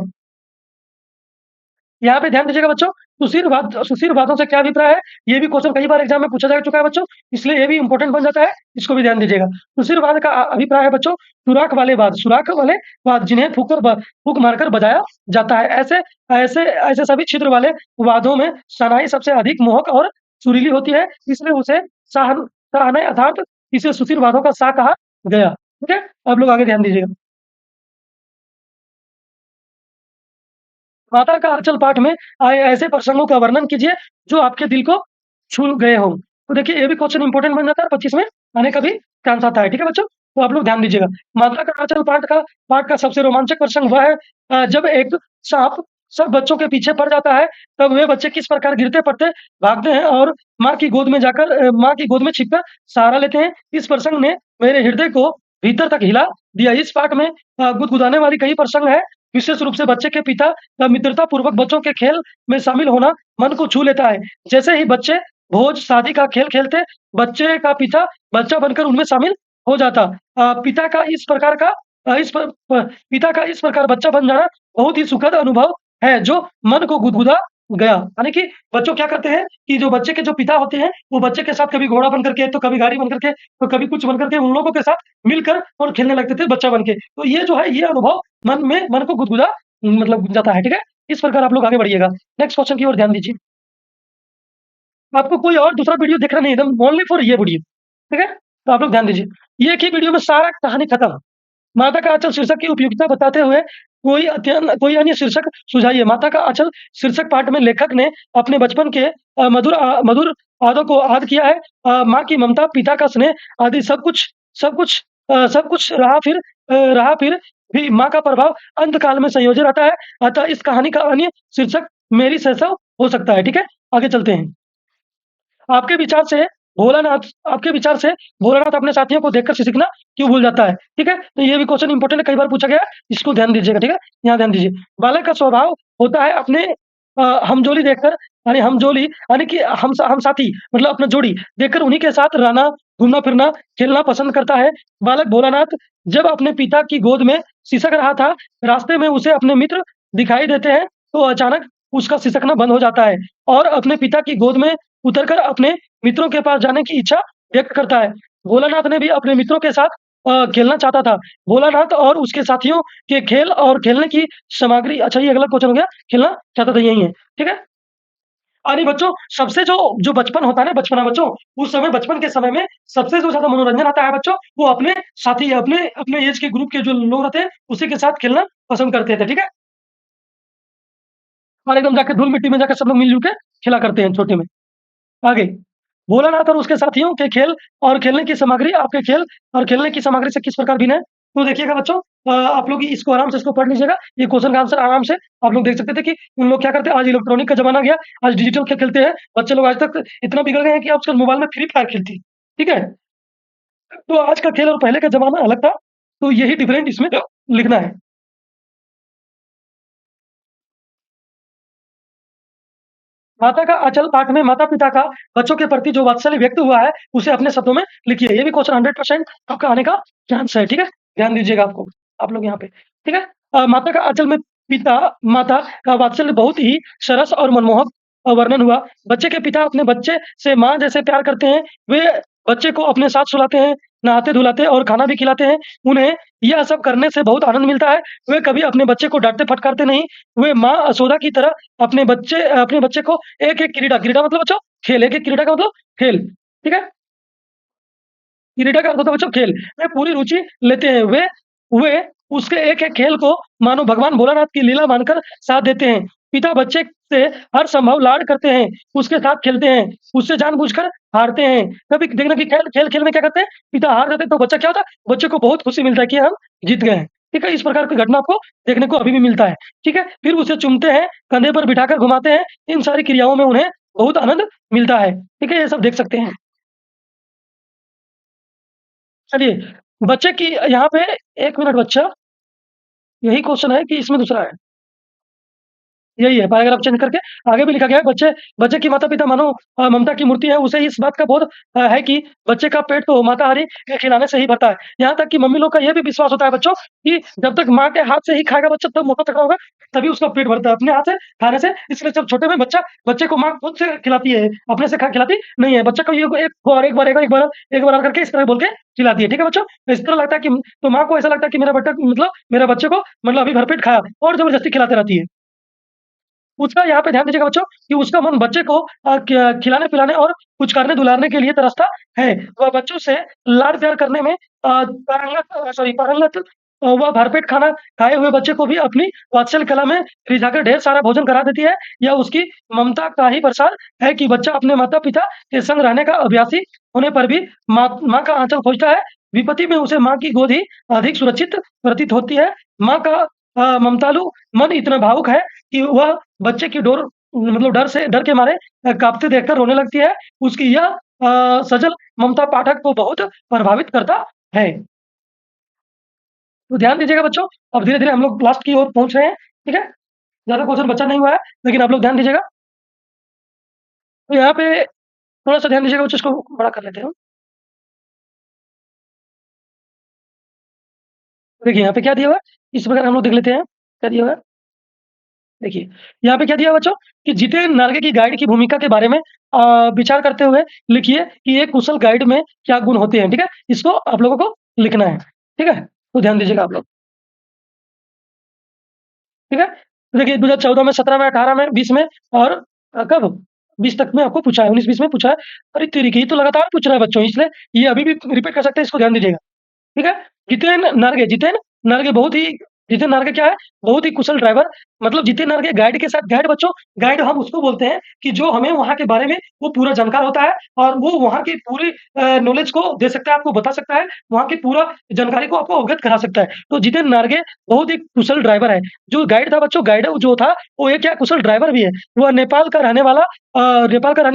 यहाँ पे ध्यान दीजिएगा बच्चों, सुशील वादों से क्या अभिप्राय है? ये भी क्वेश्चन कई बार एग्जाम में पूछा जा चुका है बच्चों, इसलिए ये भी इंपॉर्टेंट बन जाता है, इसको भी ध्यान दीजिएगा। सुशीलवाद का अभिप्राय है बच्चों, सुराख वाले वाद जिन्हें फूक मारकर बजाया जाता है। ऐसे ऐसे ऐसे सभी छिद्र वाले वादों में शहनाई सबसे अधिक मोहक और सुरीली होती है, इसलिए उसे शहनाई अर्थात इसे सुशील वादों का शाह कहा गया। ठीक है, आप लोग आगे ध्यान दीजिएगा। माता का आंचल पाठ में आए ऐसे प्रसंगों का वर्णन कीजिए जो आपके दिल को छू गए हों। तो देखिए ये भी क्वेश्चन इंपॉर्टेंट बन जाता है, 25 में आने का भी चांस आता है। ठीक है बच्चों, तो आप लोग ध्यान दीजिएगा। माता का आंचल पाठ का सबसे रोमांचक प्रसंग वह है जब एक सांप सब बच्चों के पीछे पड़ जाता है, तब वे बच्चे किस प्रकार गिरते पड़ते भागते हैं और माँ की गोद में छिपकर सहारा लेते हैं। इस प्रसंग ने मेरे हृदय को भीतर तक हिला दिया। इस पाठ में गुदगुदाने वाली कई प्रसंग है, विशेष रूप से बच्चे के पिता का मित्रता पूर्वक बच्चों के खेल में शामिल होना मन को छू लेता है। जैसे ही बच्चे भोज शादी का खेल खेलते, बच्चे का पिता बच्चा बनकर उनमें शामिल हो जाता। पिता का इस प्रकार का पिता का इस प्रकार बच्चा बन जाना बहुत ही सुखद अनुभव है जो मन को गुदगुदा गया। यानी कि बच्चों क्या करते हैं कि जो बच्चे के जो पिता होते हैं वो बच्चे के साथ कभी घोड़ा बन करके, तो कभी गाड़ी बन करके, तो कभी कुछ बन करके उन लोगों के साथ मिलकर और खेलने लगते थे बच्चा बन के। तो ये जो है ये अनुभव मन को गुदगुदा मतलब जाता है। ठीक है, इस प्रकार आप लोग आगे बढ़िएगा। नेक्स्ट क्वेश्चन की ओर ध्यान दीजिए। आपको कोई और दूसरा वीडियो देखना नहीं, एकदम ओनली फॉर ये वीडियो। ठीक है, तो आप लोग ध्यान दीजिए। ये एक ही वीडियो में सारा कहानी खत्म। माता का आंचल शीर्षक की उपयोगिता बताते हुए कोई अन्य शीर्षक सुझाइए। माता का आंचल शीर्षक पाठ में लेखक ने अपने बचपन के मधुर यादों को याद किया है। माँ की ममता, पिता का स्नेह आदि सब कुछ रहा, फिर भी माँ का प्रभाव अंत काल में संयोजित रहता है। अतः इस कहानी का अन्य शीर्षक मेरी शैशव हो सकता है। ठीक है, आगे चलते हैं। आपके विचार से आपके विचार से भोलानाथ अपने साथियों को देखकर सिसकना क्यों भूल जाता है? ठीक है, तो ये भी क्वेश्चन इंपॉर्टेंट है, कई बार पूछा गया है, इसको ध्यान दीजिएगा। ठीक है, यहाँ ध्यान दीजिए। बालक का स्वभाव होता है अपने हमजोली देखकर, यानी हमजोली यानी कि हम साथी मतलब अपना जोड़ी देखकर उन्हीं के साथ रहना, घूमना फिरना, खेलना पसंद करता है। बालक भोलानाथ जब अपने पिता की गोद में सिसक रहा था, रास्ते में उसे अपने मित्र दिखाई देते हैं, तो अचानक उसका सिसकना बंद हो जाता है और अपने पिता की गोद में उतरकर अपने मित्रों के पास जाने की इच्छा व्यक्त करता है। भोलानाथ ने भी अपने मित्रों के साथ खेलना चाहता था। भोलानाथ और उसके साथियों के खेल और खेलने की सामग्री, अच्छा ये अगला क्वेश्चन हो गया, खेलना चाहता था यही है। ठीक है? अरे बच्चों, सबसे जो जो बचपन होता है ना, बचपना बच्चों, उस समय बचपन के समय में सबसे जो ज़्यादा मनोरंजन आता है बच्चों, वो अपने साथी अपने अपने ऐज के ग्रुप के जो लोग रहते हैं, उसी के साथ खेलना पसंद करते थे। ठीक है? और एकदम जाके धूल-मिट्टी में जाकर सब लोग मिल-जुल के खेला करते हैं छोटे में। आगे, भोलानाथ और उसके साथियों के खेल और खेलने की सामग्री आपके खेल और खेलने की सामग्री से किस प्रकार भिन्न है? तो देखिएगा बच्चों, आप लोग इसको आराम से इसको पढ़ लीजिएगा। ये क्वेश्चन का आंसर आराम से आप लोग देख सकते थे कि उन लोग क्या करते हैं, आज इलेक्ट्रॉनिक का ज़माना गया, आज डिजिटल खेल खेलते हैं। बच्चे लोग आज तक इतना बिगड़ गए हैं कि आजकल मोबाइल में फ्री फायर खेलती है। ठीक है? तो आज का खेल और पहले का ज़माना अलग था, तो यही डिफरेंट इसमें लिखना है। माता का अचल पाठ में माता-पिता का बच्चों के प्रति जो वात्सल्य व्यक्त हुआ है, उसे अपने शब्दों में लिखिए। ये भी क्वेश्चन 100% आपका आने का चांस है, ठीक है? ध्यान दीजिएगा आप लोग यहाँ पे, ठीक है? माता का आँचल में माता का वात्सल्य बहुत ही सरस और मनमोहक वर्णन हुआ। बच्चे के पिता अपने बच्चे से माँ जैसे प्यार करते हैं। वे बच्चे को अपने साथ सुलाते हैं, नहाते-धुलाते और खाना भी खिलाते हैं। उन्हें यह सब करने से बहुत आनंद मिलता है। वे कभी अपने बच्चे को डाँटते-फटकारते नहीं। वे माँ यशोदा की तरह अपने बच्चे को एक-एक क्रीड़ा मतलब बच्चों खेल, एक-एक क्रीड़ा का मतलब खेल, ठीक है? क्रीड़ा का अर्थ होता है बच्चों खेल। वे पूरी रुचि लेते हैं। वे उसके एक-एक खेल को मानो भगवान भोलानाथ की लीला मानकर साथ देते हैं। पिता बच्चे से हर संभव लाड करते हैं, उसके साथ खेलते हैं, उससे जानबूझकर हारते हैं। कभी देखना कि खेल में क्या करते हैं, पिता हार जाते हैं तो बच्चा क्या होता है, बच्चे को बहुत खुशी मिलता है कि हम जीत गए हैं। ठीक है? इस प्रकार की घटना आपको देखने को अभी भी मिलता है। ठीक है? फिर उसे चूमते हैं, कंधे पर बिठाकर घुमाते हैं। इन सारी क्रियाओं में उन्हें बहुत आनंद मिलता है। ठीक है? ये सब देख सकते हैं। चलिए, बच्चे की यहाँ पे 1 मिनट बच्चा, यही क्वेश्चन है कि इसमें दूसरा है? यही है, पैराग्राफ चेंज करके आगे भी लिखा गया है, बच्चे बच्चे की माता-पिता मानो ममता की मूर्ति है, उसे इस बात का बोध है कि बच्चे का पेट तो माताहारी के खिलाने से ही भरता है। यहाँ तक कि मम्मी लोग का ये भी विश्वास होता है बच्चों कि जब तक माँ के हाथ से ही खाएगा बच्चा तब मोटा-तगड़ा होगा, तभी उसका पेट भरता है, अपने हाथ से खाने से। इसलिए जब छोटे में बच्चे को माँ खुद से खिलाती है, अपने से खा खिलाती नहीं है। बच्चे को ये एक बार करके इस तरह बोल के खिलाती है, ठीक है बच्चों? तो इस तरह लगता है कि तो माँ को ऐसा लगता है कि मेरा बेटा मतलब मेरा बच्चे को मतलब अभी भरपेट खाया और ज़बरदस्ती खिलाते रहती है। उसका यहाँ पे ध्यान दीजिएगा बच्चों कि उसका मन बच्चे को खिलाने-पिलाने और पुचकारने-दुलारने के लिए तरसता है। वह बच्चों से लाड-प्यार करने में पारंगत वह भरपेट खाना खाए हुए बच्चे को भी अपनी वात्सल्य कला में रिझाकर ढेर सारा भोजन करा देती है। यह उसकी ममता का ही प्रसार है कि बच्चा अपने माता-पिता के संग रहने का अभ्यासी होने पर भी माँ का आँचल खोजता है। विपत्ति में उसे माँ की गोद ही अधिक सुरक्षित प्रतीत होती है। माँ का ममतालु मन इतना भावुक है कि वह बच्चे की मतलब डर के मारे काँपते देखकर रोने लगती है। उसकी यह सजल ममता पाठक को बहुत प्रभावित करता है। तो ध्यान दीजिएगा बच्चों, अब धीरे-धीरे हम लोग लास्ट की ओर पहुँच रहे हैं, ठीक है? ज़्यादा क्वेश्चन बचा नहीं हुआ है, लेकिन आप लोग ध्यान दीजिएगा। तो यहाँ पे थोड़ा-सा ध्यान दीजिएगा बच्चों, इसको बड़ा कर लेते हैं हम। देखिए यहाँ पे क्या दिया हुआ है, इस प्रकार हम लोग देख लेते हैं, क्या दिया हुआ है? देखिए, यहाँ पे क्या दिया है बच्चों कि जितेन नार्गे की गाइड की भूमिका के बारे में विचार करते हुए लिखिए कि एक कुशल गाइड में क्या गुण होते हैं, ठीक है? इसको आप लोगों को लिखना है, ठीक है? तो ध्यान दीजिएगा आप लोग, ठीक है? तो देखिए 2014 में, 17 में, 18 में, 20 में और कब? 20 तक में आपको पूछा है, 19-20 में पूछा है। अरे तेरी की! ये तो लगातार पूछ रहा है बच्चों, इसलिए ये अभी भी रिपीट कर सकते हैं, इसको ध्यान दीजिएगा। ठीक है? जितेन नार्गे बहुत ही जितेन नार्गे क्या है? बहुत ही कुशल ड्राइवर, मतलब जितेन नार्गे गाइड के साथ गाइड बच्चों, गाइड हम उसको बोलते हैं कि जो हमें वहाँ के बारे में वो पूरा जानकार होता है और वो वहाँ की पूरी नॉलेज को दे सकता है, आपको बता सकता है, वहाँ की पूरा जानकारी को आपको अवगत करा सकता है। तो जितेन नार्गे बहुत ही कुशल ड्राइवर है। जो गाइड था बच्चों, गाइड जो था, वो एक क्या कुशल ड्राइवर भी है। वह नेपाल का रहने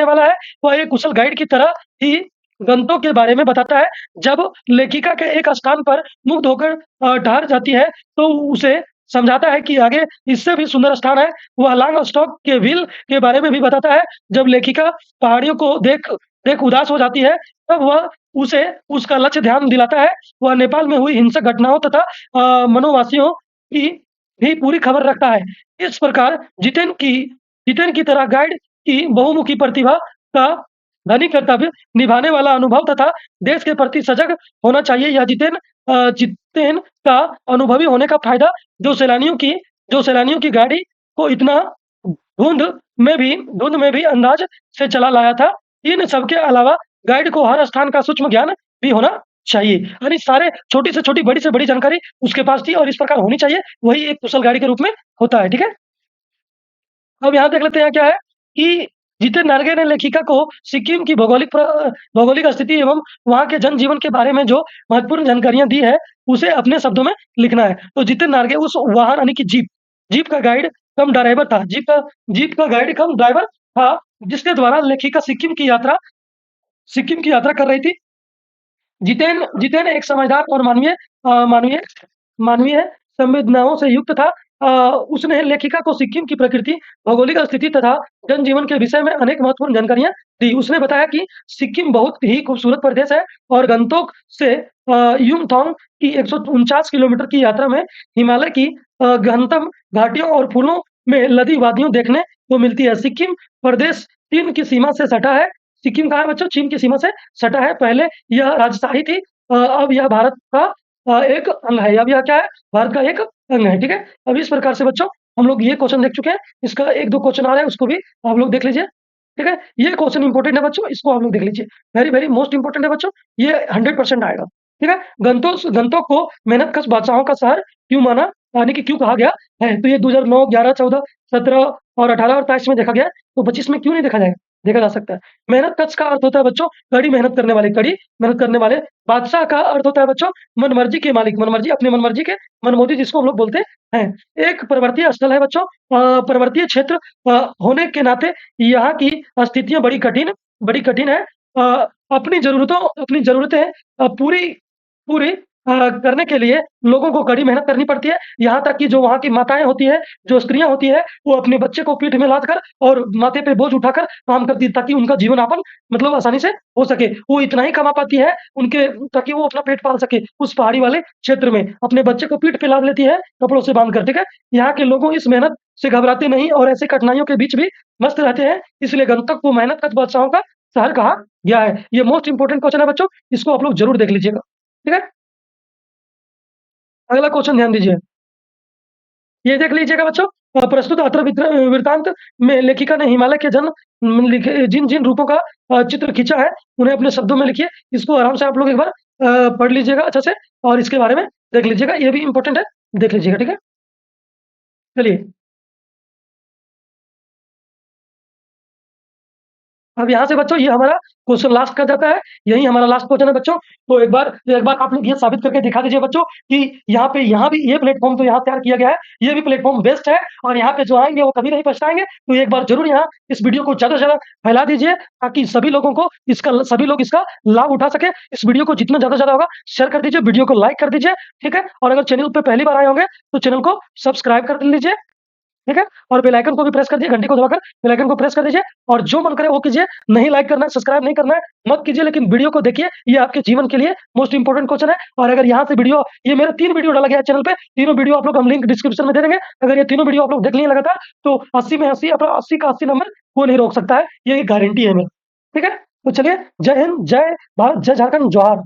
वाला है। वह एक कुशल गाइड की तरह ही गंतों के बारे में बताता है। जब लेखिका के एक स्थान पर मुग्ध होकर ठहर जाती है, तो उसे समझाता है कि आगे इससे भी सुंदर स्थान है। वह लांगस्टॉक के व्हील के बारे में भी बताता है। जब लेखिका पहाड़ियों को देख देख उदास हो जाती है, तब वह उसे उसका लक्ष्य ध्यान दिलाता है। वह नेपाल में हुई हिंसक घटनाओं तथा मनोवासियों की भी पूरी खबर रखता है। इस प्रकार जितेन की तरह गाइड की बहुमुखी प्रतिभा का धनी कर्तव्य निभाने वाला अनुभव तथा देश के प्रति सजग होना चाहिए। यह जितेन का अनुभवी होने का फायदा जो सैलानियों की गाड़ी को इतना धुंध धुंध में भी अंदाज से चला लाया था। इन सब के अलावा गाइड को हर स्थान का सूक्ष्म ज्ञान भी होना चाहिए। यानी सारे छोटी से छोटी, बड़ी से बड़ी जानकारी उसके पास थी और इस प्रकार होनी चाहिए। वही एक कुशल गाइड के रूप में होता है, ठीक है? अब यहाँ देख लेते हैं क्या है कि जितेन नार्गे ने लेखिका को सिक्किम की भौगोलिक स्थिति एवं वहाँ के जनजीवन के बारे में जो महत्वपूर्ण जानकारियाँ दी है, उसे अपने शब्दों में लिखना है। तो जितेन नार्गे उस वाहन यानी कि जीप का गाइड कम ड्राइवर था। जीप का गाइड कम ड्राइवर था, जिसके द्वारा लेखिका सिक्किम की यात्रा कर रही थी। जितेन जितेन एक समझदार और मानवीय मानवीय संवेदनाओं से युक्त था। उसने लेखिका को सिक्किम की प्रकृति, भौगोलिक स्थिति तथा जनजीवन के विषय में अनेक महत्वपूर्ण जानकारियाँ दी। उसने बताया कि सिक्किम बहुत ही खूबसूरत प्रदेश है और गंगटोक से युमथांग की 149 किलोमीटर की यात्रा में हिमालय की गहनतम घाटियों और फूलों में लदी वादियों देखने को मिलती है। सिक्किम प्रदेश चीन की सीमा से सटा है। सिक्किम कहाँ है बच्चों? चीन की सीमा से सटा है। पहले यह राजशाही थी, अब यह भारत का एक अंग है। अब यह क्या है? भारत का एक अंग है, ठीक है? अब इस प्रकार से बच्चों हम लोग ये क्वेश्चन देख चुके हैं। इसका 1-2 क्वेश्चन आ रहा है, उसको भी आप लोग देख लीजिए, ठीक है? ये क्वेश्चन इंपॉर्टेंट है बच्चों, इसको आप लोग देख लीजिए। वेरी, वेरी मोस्ट इंपॉर्टेंट है बच्चों, ये 100% आएगा, ठीक है? गंतोक को मेहनतकश बादशाहों का शहर क्यों माना, यानी कि क्यों कहा गया है? तो ये 2009, 11, 14, 17 और 18 और 23 में देखा गया है, तो 25 में क्यों नहीं देखा जाएगा? देखा जा सकता है। मेहनतकश का अर्थ होता है बच्चों कड़ी मेहनत करने वाले। बादशाह का अर्थ होता है बच्चों मनमर्जी के मालिक, अपनी मनमर्जी के मनमोजी जिसको हम लोग बोलते हैं। एक पर्वतीय स्थल है बच्चों, पर्वतीय क्षेत्र होने के नाते यहाँ की स्थितियाँ बड़ी कठिन है। अपनी ज़रूरतें पूरी पूरी करने के लिए लोगों को कड़ी मेहनत करनी पड़ती है। यहाँ तक कि जो वहाँ की माताएँ होती हैं, जो स्त्रियाँ होती हैं, वो अपने बच्चे को पीठ में लाद कर और माथे पे बोझ उठाकर काम करती है ताकि उनका जीवन-यापन मतलब आसानी से हो सके। वो इतना ही कमा पाती है उनके ताकि वो अपना पेट पाल सके उस पहाड़ी वाले क्षेत्र में। अपने बच्चे को पीठ पे लाद लेती है कपड़ों से बाँध कर, ठीक है? यहाँ के लोगों इस मेहनत से घबराते नहीं और ऐसी कठिनाइयों के बीच भी मस्त रहते हैं, इसलिए गंतव्य को मेहनत कश बादशाहों का शहर कहा गया है। ये मोस्ट इम्पोर्टेंट क्वेश्चन है बच्चों, इसको आप लोग ज़रूर देख लीजिएगा, ठीक है? अगला क्वेश्चन ध्यान दीजिए। ये देख लीजिएगा बच्चों, प्रस्तुत अत्र वृत्तांत में लेखिका ने हिमालय के लिखे जिन-जिन रूपों का चित्र खींचा है, उन्हें अपने शब्दों में लिखिए। इसको आराम से आप लोग एक बार पढ़ लीजिएगा अच्छे से और इसके बारे में देख लीजिएगा। ये भी इम्पोर्टेंट है, देख लीजिएगा, ठीक है? चलिए। अब यहाँ से बच्चों ये हमारा क्वेश्चन लास्ट कर जाता है। यही हमारा लास्ट क्वेश्चन है बच्चों। तो एक बार आप लोग ये साबित करके दिखा दीजिए बच्चों कि यहाँ भी ये प्लेटफ़ॉर्म तो यहाँ तैयार किया गया है, ये भी प्लेटफ़ॉर्म बेस्ट है और यहाँ पे जो आएँगे वो कभी नहीं पछताएँगे। तो एक बार ज़रूर यहाँ इस वीडियो को ज़्यादा से ज़्यादा फैला दीजिए ताकि सभी लोग इसका लाभ उठा सकें। इस वीडियो को जितना ज़्यादा से ज़्यादा होगा शेयर कर दीजिए, वीडियो को लाइक कर दीजिए, ठीक है? और अगर चैनल पे पहली बार आए होंगे तो चैनल को सब्सक्राइब कर लीजिए। ठीक है? और बेल आइकन को भी प्रेस कर दीजिए, घंटी को दबाकर बेल आइकन को प्रेस कर दीजिए और जो मन करे वो कीजिए। नहीं लाइक करना है, सब्सक्राइब नहीं करना है, मत कीजिए लेकिन वीडियो को देखिए, ये आपके जीवन के लिए मोस्ट इंपोर्टेंट क्वेश्चन है। और अगर यहाँ से वीडियो ये मेरे 3 वीडियो डाला गया है चैनल पे, तीनों वीडियो आप लोग हम लिंक डिस्क्रिप्शन में दे देंगे। अगर ये तीनों वीडियो आप लोग देख लिए लगातार तो 80 में 80 अपना 80 का 80 नंबर कोई नहीं रोक सकता है, ये एक गारंटी है मेरी। ठीक है? तो चलिए, जय हिंद, जय भारत, जय झारखंड, जोहार।